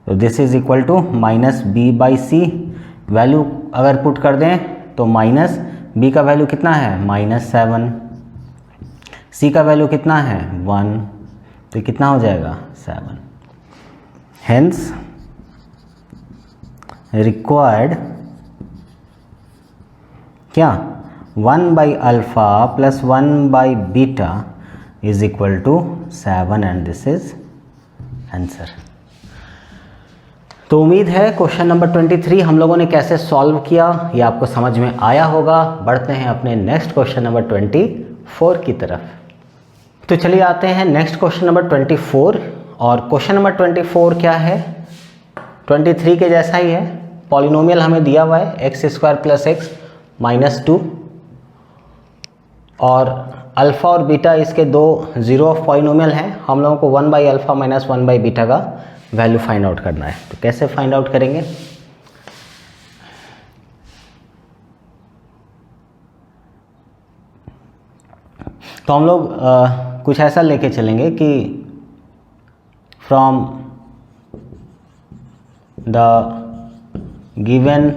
तो this is equal to -b/c। Value अगर पुट कर दें तो b का वैल्यू कितना है, -7, c का वैल्यू कितना है, 1, तो कितना हो जाएगा, 7। हेंस रिक्वायर्ड क्या, 1/α + 1/बीटा is equal to 7 and this is answer. तो उम्मीद है क्वेश्चन नंबर 23 हम लोगों ने कैसे सॉल्व किया ये आपको समझ में आया होगा। बढ़ते हैं अपने नेक्स्ट क्वेश्चन नंबर 24 की तरफ। तो चलिए आते हैं नेक्स्ट क्वेश्चन नंबर 24, और क्वेश्चन नंबर 24 क्या है, 23 के जैसा ही है। पॉलिनोमियल हमें दिया हुआ है x² + x - 2, और अल्फ़ा और बीटा इसके दो ज़ीरो ऑफ पॉलिनोमियल हैं। हम लोगों को 1/α माइनस 1/बीटा का वैल्यू फाइंड आउट करना है। तो कैसे फाइंड आउट करेंगे? तो हम लोग कुछ ऐसा लेके चलेंगे कि from the given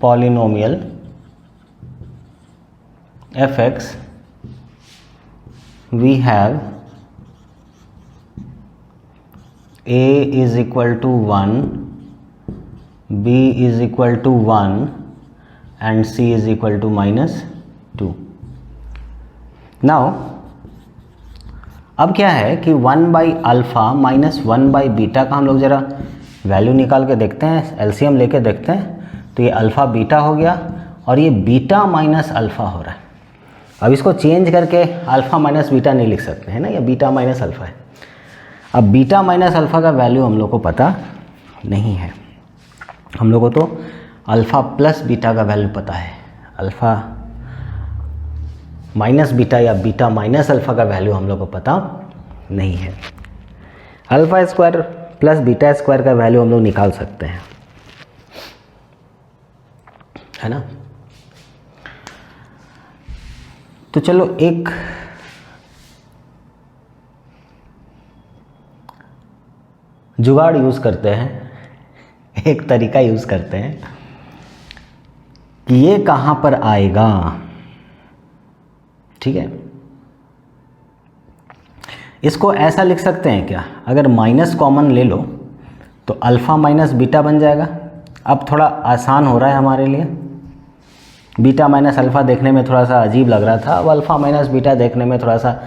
polynomial fx we have a is equal to 1, b is equal to 1 and c is equal to -2. now अब क्या है कि 1/α माइनस 1/बीटा का हम लोग ज़रा वैल्यू निकाल के देखते हैं, एलसीएम लेके देखते हैं। तो ये अल्फ़ा बीटा हो गया और ये बीटा माइनस अल्फ़ा हो रहा है। अब इसको चेंज करके अल्फ़ा माइनस बीटा नहीं लिख सकते हैं ना, ये बीटा माइनस अल्फ़ा है। अब बीटा माइनस अल्फ़ा का वैल्यू हम लोग को पता नहीं है, हम लोग को तो अल्फ़ा प्लस बीटा का वैल्यू पता है। अल्फ़ा माइनस बीटा या बीटा माइनस अल्फ़ा का वैल्यू हम लोग को पता नहीं है। Alpha square plus beta square का वैल्यू हम लोग निकाल सकते हैं, है ना। तो चलो एक जुगाड़ यूज़ करते हैं, एक तरीका यूज़ करते हैं कि ये कहाँ पर आएगा। ठीक है, इसको ऐसा लिख सकते हैं क्या, अगर माइनस कॉमन ले लो तो अल्फ़ा माइनस बीटा बन जाएगा। अब थोड़ा आसान हो रहा है हमारे लिए। बीटा माइनस अल्फ़ा देखने में थोड़ा सा अजीब लग रहा था, अब अल्फ़ा माइनस बीटा देखने में थोड़ा सा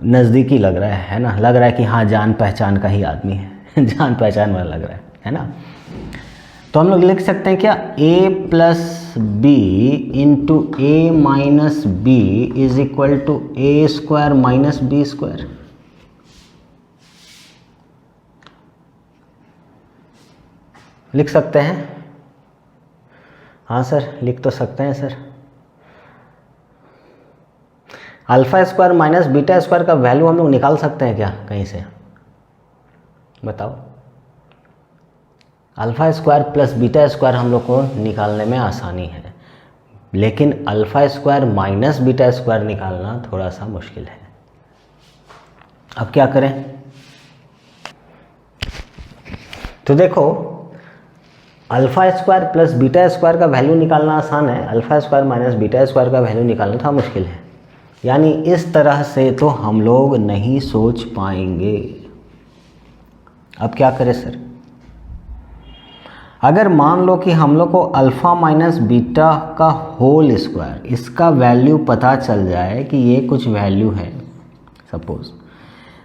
नज़दीकी लग रहा है ना। लग रहा है कि हाँ जान पहचान का ही आदमी है जान पहचान वाला लग रहा है ना। तो हम लोग लिख सकते हैं क्या, a plus B into A minus B is equal to A square minus B square. लिख सकते हैं? हाँ सर, लिख तो सकते हैं sir. Alpha square minus beta square का वैल्यू हम लोग निकाल सकते हैं क्या कहीं से, बताओ। Alpha square plus beta square हम लोग को निकालने में आसानी है, लेकिन alpha square minus beta square निकालना थोड़ा सा मुश्किल है। अब क्या करें? तो देखो, alpha square plus beta square का वैल्यू निकालना आसान है, alpha square minus beta square का वैल्यू निकालना थोड़ा मुश्किल है। यानी इस तरह से तो हम लोग नहीं सोच पाएंगे। अब क्या करें सर? अगर मान लो कि हम लोग को अल्फ़ा माइनस बीटा का होल स्क्वायर, इसका वैल्यू पता चल जाए कि ये कुछ वैल्यू है सपोज,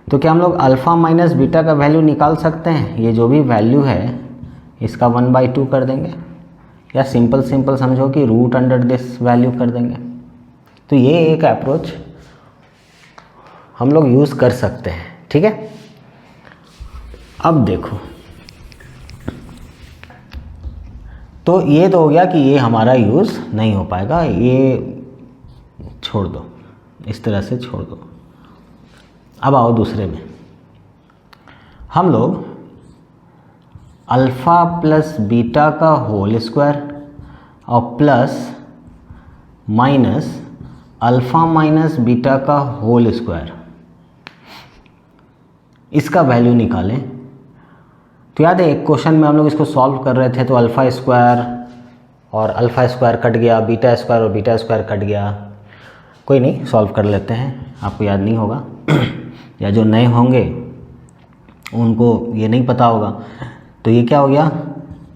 तो क्या हम लोग अल्फ़ा माइनस बीटा का वैल्यू निकाल सकते हैं? ये जो भी वैल्यू है इसका 1/2 कर देंगे, या सिंपल समझो कि रूट अंडर दिस वैल्यू कर देंगे। तो ये एक अप्रोच हम लोग यूज़ कर सकते हैं। ठीक है, अब देखो, तो ये तो हो गया कि ये हमारा यूज़ नहीं हो पाएगा, ये छोड़ दो, इस तरह से छोड़ दो। अब आओ दूसरे में, हम लोग अल्फ़ा प्लस बीटा का होल स्क्वायर और plus minus alpha minus beta का होल स्क्वायर, इसका वैल्यू निकालें। तो याद है एक क्वेश्चन में हम लोग इसको सॉल्व कर रहे थे, तो अल्फ़ा स्क्वायर और अल्फ़ा स्क्वायर कट गया, बीटा स्क्वायर और बीटा स्क्वायर कट गया। कोई नहीं, सॉल्व कर लेते हैं, आपको याद नहीं होगा या जो नए होंगे उनको ये नहीं पता होगा। तो ये क्या हो गया,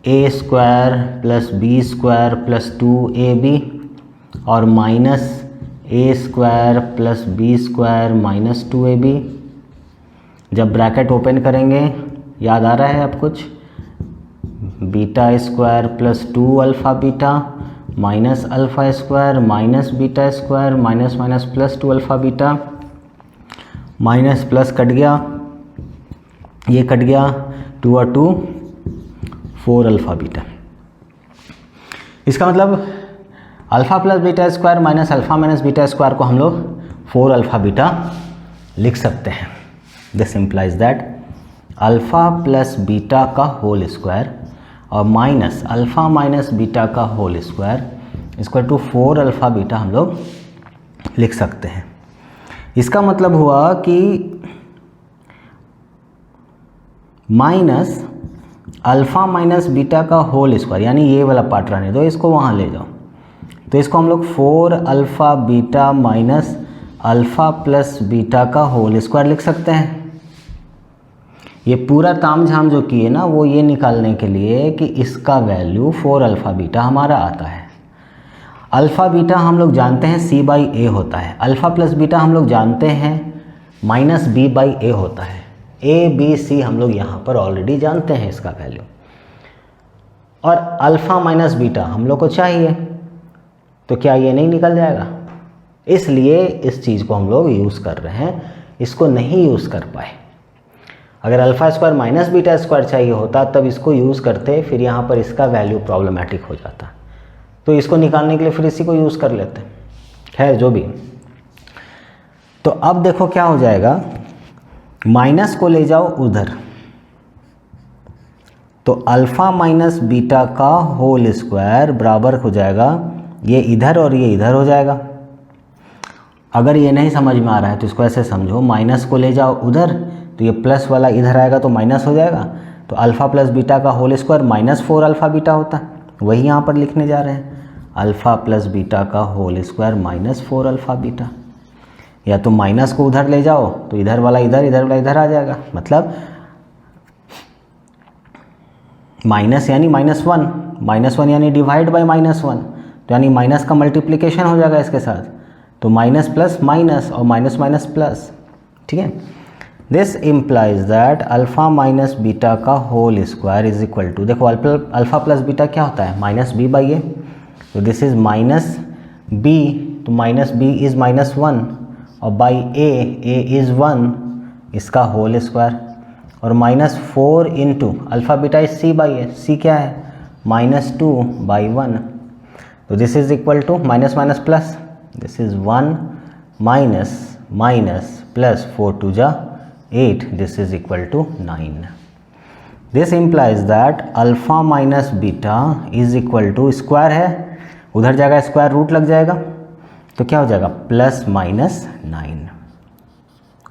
a square plus b square plus 2ab और minus a square plus b square minus 2ab। जब ब्रैकेट ओपन करेंगे, याद आ रहा है अब कुछ, beta square plus 2 alpha beta minus alpha square minus beta square minus minus plus 2 alpha beta, minus plus cut गया, ये कट गया, 2 और 2 4 अल्फ़ा बीटा। इसका मतलब alpha plus beta square minus alpha minus beta square को हम लोग 4 alpha beta लिख सकते हैं। This implies that alpha plus beta का होल स्क्वायर और माइनस अल्फ़ा माइनस बीटा का whole square equal to 4 alpha beta हम लोग लिख सकते हैं। इसका मतलब हुआ कि माइनस अल्फ़ा माइनस बीटा का होल स्क्वायर, यानी ये वाला पार्ट रहने दो, इसको वहाँ ले जाओ, तो इसको हम लोग 4 alpha beta minus alpha plus beta का होल स्क्वायर लिख सकते हैं। ये पूरा तामझाम जो किए ना वो ये निकालने के लिए कि इसका वैल्यू 4 अल्फ़ा बीटा हमारा आता है। अल्फ़ा बीटा हम लोग जानते हैं c/a होता है, अल्फ़ा प्लस बीटा हम लोग जानते हैं माइनस b/a होता है। a b c हम लोग यहाँ पर ऑलरेडी जानते हैं इसका वैल्यू, और अल्फ़ा माइनस बीटा हम लोग को चाहिए, तो क्या ये नहीं निकल जाएगा? इसलिए इस चीज़ को हम लोग यूज़ कर रहे हैं, इसको नहीं यूज़ कर पाए। अगर alpha square minus beta square चाहिए होता तब इसको यूज़ करते, फिर यहाँ पर इसका वैल्यू प्रॉब्लमेटिक हो जाता, तो इसको निकालने के लिए फिर इसी को यूज़ कर लेते। खैर जो भी, तो अब देखो क्या हो जाएगा, माइनस को ले जाओ उधर, तो अल्फ़ा माइनस बीटा का होल स्क्वायर बराबर हो जाएगा ये इधर और ये इधर हो जाएगा। अगर ये नहीं समझ में आ रहा है तो इसको ऐसे समझो, माइनस को ले जाओ उधर तो ये प्लस वाला इधर आएगा तो माइनस हो जाएगा, तो अल्फ़ा प्लस बीटा का whole square minus 4 alpha beta होता है, वही यहाँ पर लिखने जा रहे हैं, अल्फ़ा प्लस बीटा का whole square minus 4 alpha beta. या तो माइनस को उधर ले जाओ तो इधर वाला इधर, इधर वाला इधर आ जाएगा, मतलब माइनस यानी -1, -1 यानी डिवाइड बाय -1, तो यानी माइनस का मल्टीप्लिकेशन हो जाएगा इसके साथ, तो माइनस प्लस माइनस और माइनस माइनस प्लस, ठीक है। This implies that alpha minus beta का whole square is equal to, देखो अल्फ़ा प्लस बीटा क्या होता है, माइनस b/a, तो दिस इज माइनस b, तो माइनस b इज़ -1 और बाई a इज़ 1, इसका होल स्क्वायर, और -4 into alpha beta is c/a, c क्या है -2/1, तो this is equal to minus minus plus, this is 1 minus minus plus 4 2 जा 8, this is equal to 9। This implies that alpha minus beta is equal to, square है उधर जाएगा square root लग जाएगा, तो क्या हो जाएगा +-9।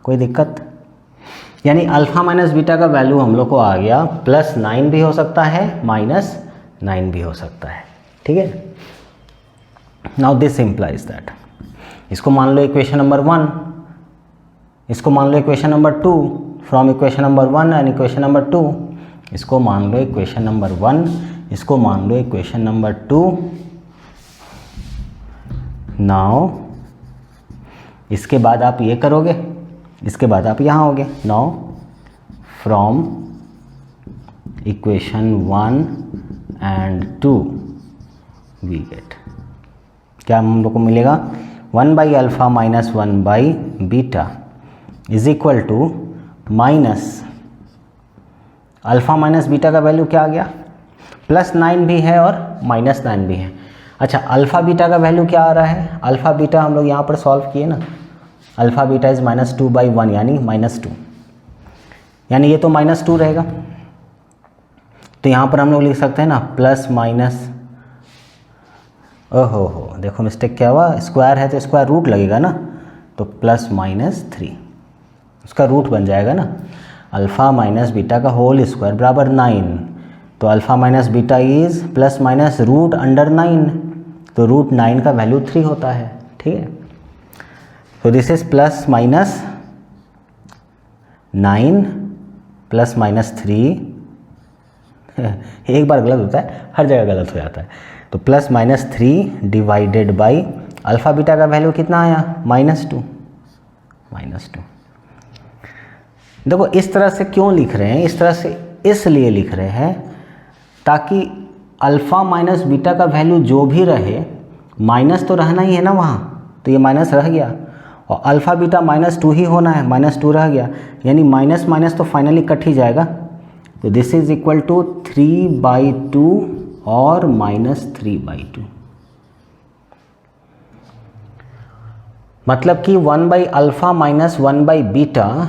कोई दिक्कत? यानी अल्फ़ा माइनस बीटा का वैल्यू हम लोग को आ गया +9 भी हो सकता है, -9 भी हो सकता है, ठीक है। नाउ दिस इम्प्लाइज दैट, इसको मान लो इक्वेशन नंबर 1, इसको मान लो equation number 2, from equation number 1 and equation number 2, इसको मान लो इक्वेशन नंबर 1, इसको मान लो इक्वेशन नंबर 2। नाउ इसके बाद आप ये करोगे, इसके बाद आप यहाँ होगे। Now from equation 1 and 2 we get, क्या हम लोग को मिलेगा, 1/अल्फ़ा माइनस 1/बीटा is equal to minus alpha minus beta का वैल्यू क्या आ गया, +9 भी है और -9 भी है। अच्छा, अल्फ़ा बीटा का वैल्यू क्या आ रहा है, अल्फ़ा बीटा हम लोग यहाँ पर सॉल्व किए ना, अल्फ़ा बीटा इज़ -2/1 यानी -2, यानी ये तो -2 रहेगा, तो यहाँ पर हम लोग लिख सकते हैं ना प्लस माइनस, ओहो हो देखो मिस्टेक क्या हुआ, स्क्वायर है तो स्क्वायर रूट लगेगा ना, तो +-3 उसका रूट बन जाएगा ना, अल्फ़ा माइनस बीटा का होल स्क्वायर बराबर 9, तो alpha minus beta is plus minus root under 9, तो रूट 9 का वैल्यू 3 होता है, ठीक है। तो दिस इज +-9 +-3 एक बार गलत होता है, हर जगह गलत हो जाता है, तो +-3 डिवाइडेड बाई अल्फ़ा बीटा का वैल्यू कितना आया, -2। देखो इस तरह से क्यों लिख रहे हैं, इस तरह से इसलिए लिख रहे हैं ताकि अल्फ़ा माइनस बीटा का वैल्यू जो भी रहे, माइनस तो रहना ही है ना वहाँ, तो ये माइनस रह गया, और अल्फ़ा बीटा -2 ही होना है, -2 रह गया, यानी माइनस माइनस तो फाइनली कट ही जाएगा, तो दिस इज इक्वल टू 3/2 और -3/2, मतलब कि 1/α माइनस 1/बीटा,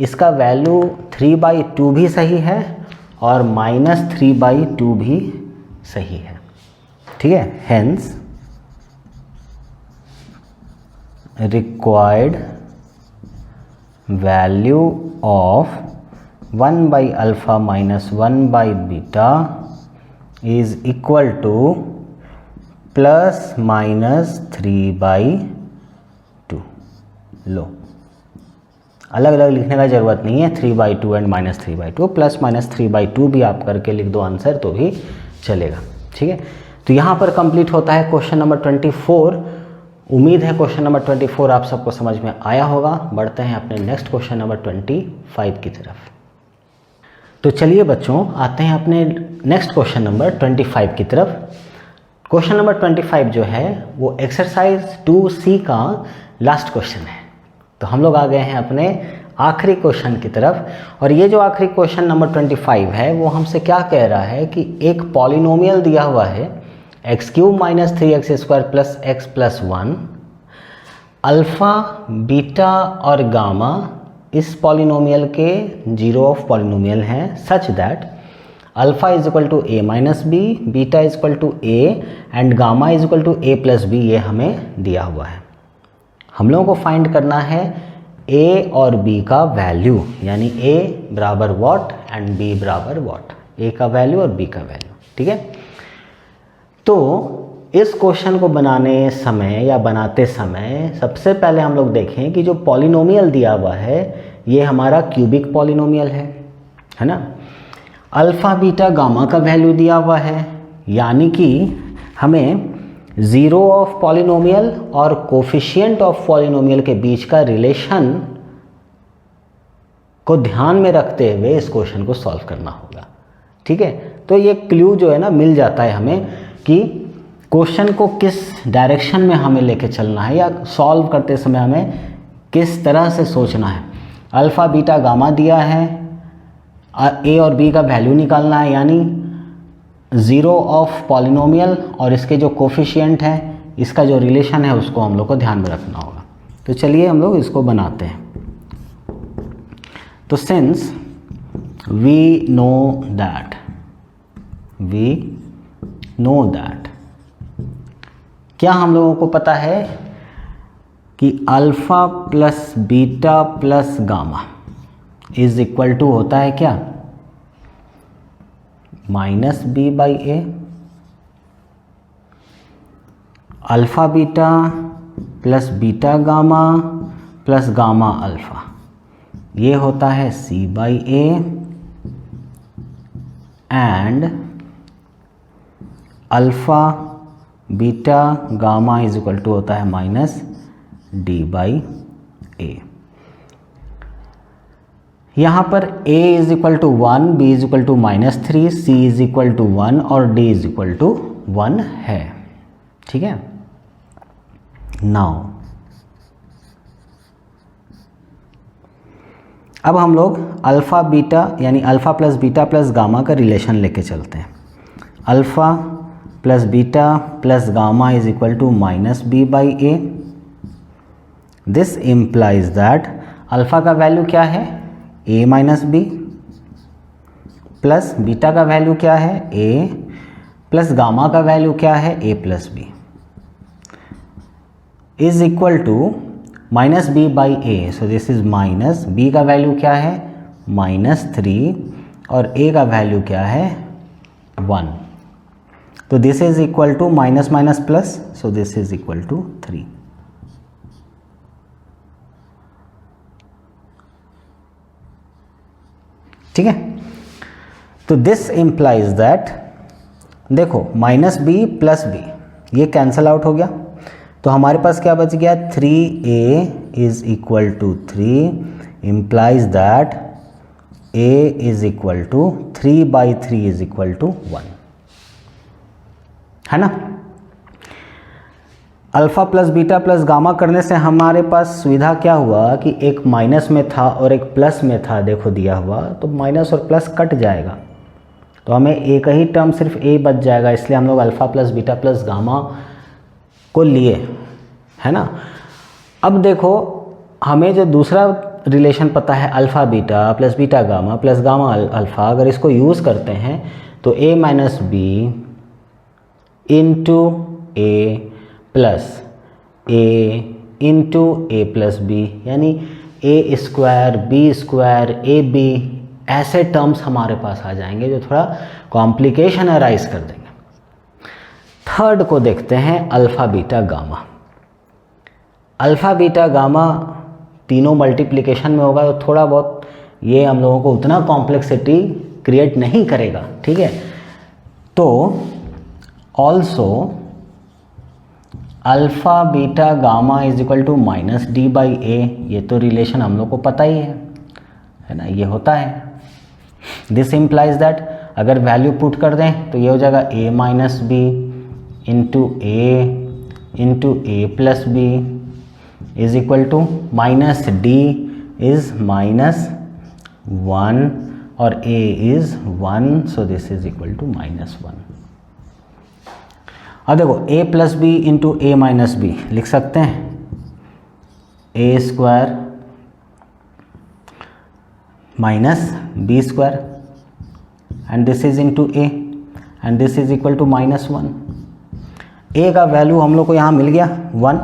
इसका वैल्यू 3/2 भी सही है और -3/2 भी सही है। ठीक है, hence required value of 1/α minus 1/बीटा इज इक्वल टू ±3/2। लो, अलग अलग लिखने का ज़रूरत नहीं है, 3/2 एंड -3/2, ±3/2 भी आप करके लिख दो आंसर तो भी चलेगा। ठीक है, तो यहाँ पर कंप्लीट होता है क्वेश्चन नंबर 24। उम्मीद है क्वेश्चन नंबर 24 आप सबको समझ में आया होगा। बढ़ते हैं अपने नेक्स्ट क्वेश्चन नंबर 25 की तरफ। तो चलिए बच्चों, आते हैं अपने नेक्स्ट क्वेश्चन नंबर 25 की तरफ। क्वेश्चन नंबर 25 जो है वो एक्सरसाइज 2C का लास्ट क्वेश्चन है। तो हम लोग आ गए हैं अपने आखिरी क्वेश्चन की तरफ, और ये जो आखिरी क्वेश्चन नंबर 25 है वो हमसे क्या कह रहा है कि एक पॉलिनोमियल दिया हुआ है x³ - 3x² + x + 1, alpha, beta और गामा इस पॉलिनोमियल के जीरो ऑफ पॉलिनोमियल हैं, such that alpha is equal to a minus b, beta is equal to a and gamma is equal to a + b। ये हमें दिया हुआ है। हम लोगों को फाइंड करना है a और b का वैल्यू, यानी a बराबर व्हाट एंड b बराबर व्हाट, a का वैल्यू और b का वैल्यू। ठीक है, तो इस क्वेश्चन को बनाने समय या बनाते समय सबसे पहले हम लोग देखें कि जो पॉलिनोमियल दिया हुआ है ये हमारा क्यूबिक पॉलिनोमियल है ना। अल्फ़ा, बीटा, गामा का वैल्यू दिया हुआ है, यानी कि हमें ज़ीरो ऑफ पॉलिनोमियल और कोफिशिएंट ऑफ पॉलिनोमियल के बीच का रिलेशन को ध्यान में रखते हुए इस क्वेश्चन को सॉल्व करना होगा। ठीक है, तो ये क्लू जो है ना मिल जाता है हमें कि क्वेश्चन को किस डायरेक्शन में हमें लेके चलना है या सॉल्व करते समय हमें किस तरह से सोचना है। अल्फ़ा, बीटा, गामा दिया है, ए और बी का वैल्यू निकालना है, यानी ज़ीरो ऑफ पॉलिनोमियल और इसके जो कोफिशिएंट है इसका जो रिलेशन है उसको हम लोग को ध्यान में रखना होगा। तो चलिए हम लोग इसको बनाते हैं। तो सिंस वी नो दैट क्या हम लोगों को पता है कि alpha plus beta plus gamma is equal to होता है क्या, -b/a। Alpha beta plus beta gamma plus gamma alpha, ये होता है c/a and alpha beta gamma is equal to होता है -d/a। यहाँ पर a is equal to 1, b is equal to -3, c is equal to 1 और d इज इक्वल टू 1 है। ठीक है, नाउ अब हम लोग अल्फ़ा बीटा यानी alpha plus beta plus gamma का रिलेशन लेके चलते हैं। Alpha plus beta plus gamma is equal to -b/a। This implies that alpha का वैल्यू क्या है, a minus b, plus beta का वैल्यू क्या है, a, प्लस गामा का वैल्यू क्या है, a plus B, is equal to -b/a। So this is minus, b का वैल्यू क्या है, -3 और a का वैल्यू क्या है, 1। तो this is equal to minus minus plus, so this is equal to 3। ठीक है, तो दिस इम्प्लाइज दैट, देखो -b प्लस b ये कैंसल आउट हो गया, तो हमारे पास क्या बच गया, 3a is equal to 3 implies that a is equal to 3/3 is equal to 1, है ना। Alpha plus beta plus gamma करने से हमारे पास सुविधा क्या हुआ कि एक माइनस में था और एक प्लस में था, देखो दिया हुआ, तो माइनस और प्लस कट जाएगा, तो हमें एक ही टर्म सिर्फ a बच जाएगा, इसलिए हम लोग alpha plus beta plus gamma को लिए, है ना। अब देखो हमें जो दूसरा रिलेशन पता है alpha beta plus beta gamma plus gamma alpha, अगर इसको यूज़ करते हैं तो a minus B into A plus A into A plus B, यानी A square B square A B, ऐसे टर्म्स हमारे पास आ जाएंगे जो थोड़ा कॉम्प्लिकेशन अराइज कर देंगे। थर्ड को देखते हैं alpha beta gamma. Alpha beta gamma तीनों मल्टीप्लिकेशन में होगा तो थोड़ा बहुत ये हम लोगों को उतना कॉम्प्लेक्सिटी क्रिएट नहीं करेगा, ठीक है। तो also alpha beta gamma is equal to minus D by A, ये तो रिलेशन हम लोग को पता ही है ना, ये होता है। दिस इम्प्लाइज दैट अगर वैल्यू पुट कर दें तो ये हो जाएगा a minus B into A plus B is equal to minus D is minus 1 और a is 1, so this is equal to minus 1। अब देखो a plus B into A minus B लिख सकते हैं A square minus B square and this is into A and this is equal to minus 1। ए का value हम लोग को यहाँ मिल गया 1,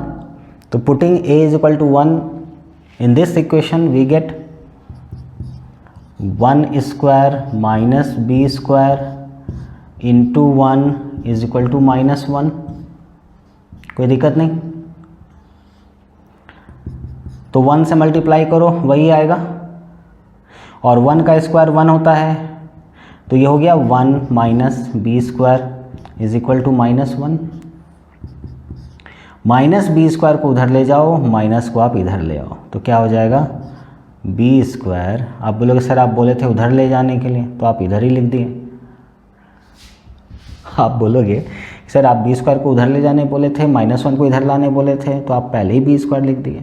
तो putting a is equal to 1 in this equation we get 1 square minus B square into 1 is equal to minus 1। कोई दिक्कत नहीं, तो 1 से मल्टीप्लाई करो वही आएगा, और 1 का स्क्वायर 1 होता है, तो ये हो गया 1 minus B square is equal to minus 1। Minus B square को उधर ले जाओ, माइनस को आप इधर ले आओ, तो क्या हो जाएगा बी स्क्वायर। आप बोलोगे सर आप बोले थे उधर ले जाने के लिए, तो आप इधर ही लिख दिए। आप बोलोगे सर आप बी स्क्वायर को उधर ले जाने बोले थे, माइनस 1 को इधर लाने बोले थे, तो आप पहले ही बी स्क्वायर लिख दिए।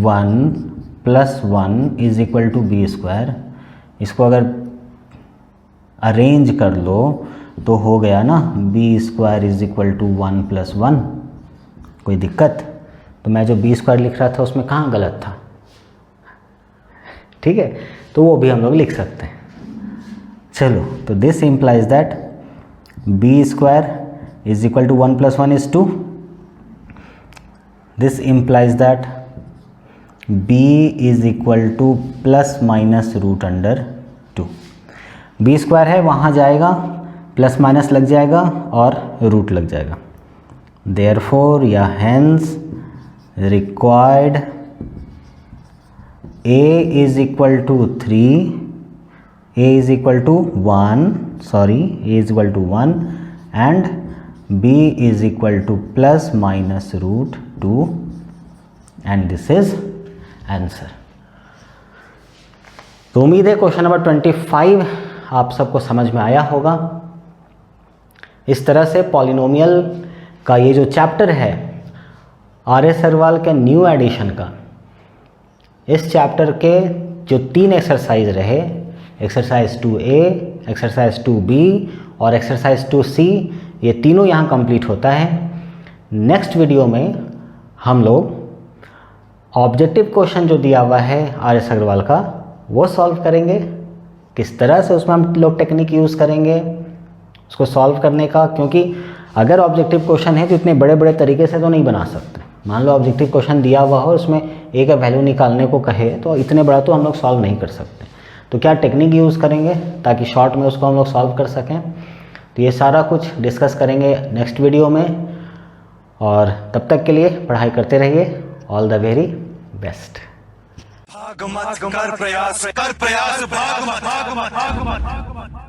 1 plus 1 is equal to b square, इसको अगर अरेंज कर लो तो हो गया ना b square is equal to 1 plus 1। कोई दिक्कत? तो मैं जो बी स्क्वायर लिख रहा था उसमें कहाँ गलत था? ठीक है, तो वो भी हम लोग लिख सकते हैं। चलो, तो this implies that b square is equal to 1 plus 1 is 2। This implies that b is equal to plus minus root under 2। B square है वहाँ जाएगा, प्लस माइनस लग जाएगा और रूट लग जाएगा। देयरफॉर या hence required a is equal to 3, a is equal to 1, sorry a is equal to 1 and b is equal to plus minus root 2 and this is answer. तो उम्मीद है question number 25 आप सबको समझ में आया होगा। इस तरह से पॉलिनोमियल का ये जो चैप्टर है आर एस अग्रवाल के न्यू एडिशन का, इस चैप्टर के जो 3 एक्सरसाइज रहे, एक्सरसाइज 2A, एक्सरसाइज 2B और एक्सरसाइज 2C, ये तीनों यहाँ कंप्लीट होता है। नेक्स्ट वीडियो में हम लोग ऑब्जेक्टिव क्वेश्चन जो दिया हुआ है आर एस अग्रवाल का वो सॉल्व करेंगे। किस तरह से उसमें हम लोग टेक्निक यूज़ करेंगे उसको सॉल्व करने का, क्योंकि अगर ऑब्जेक्टिव क्वेश्चन है तो इतने बड़े बड़े तरीके से तो नहीं बना सकते। मान लो ऑब्जेक्टिव क्वेश्चन दिया हुआ हो, उसमें ए का वैल्यू निकालने को कहे, तो इतने बड़ा तो हम लोग सॉल्व नहीं कर सकते। तो क्या टेक्निक यूज़ करेंगे ताकि शॉर्ट में उसको हम लोग सॉल्व कर सकें, तो ये सारा कुछ डिस्कस करेंगे नेक्स्ट वीडियो में। और तब तक के लिए पढ़ाई करते रहिए। All the very best. भाग मत कर प्रयास भाग मत।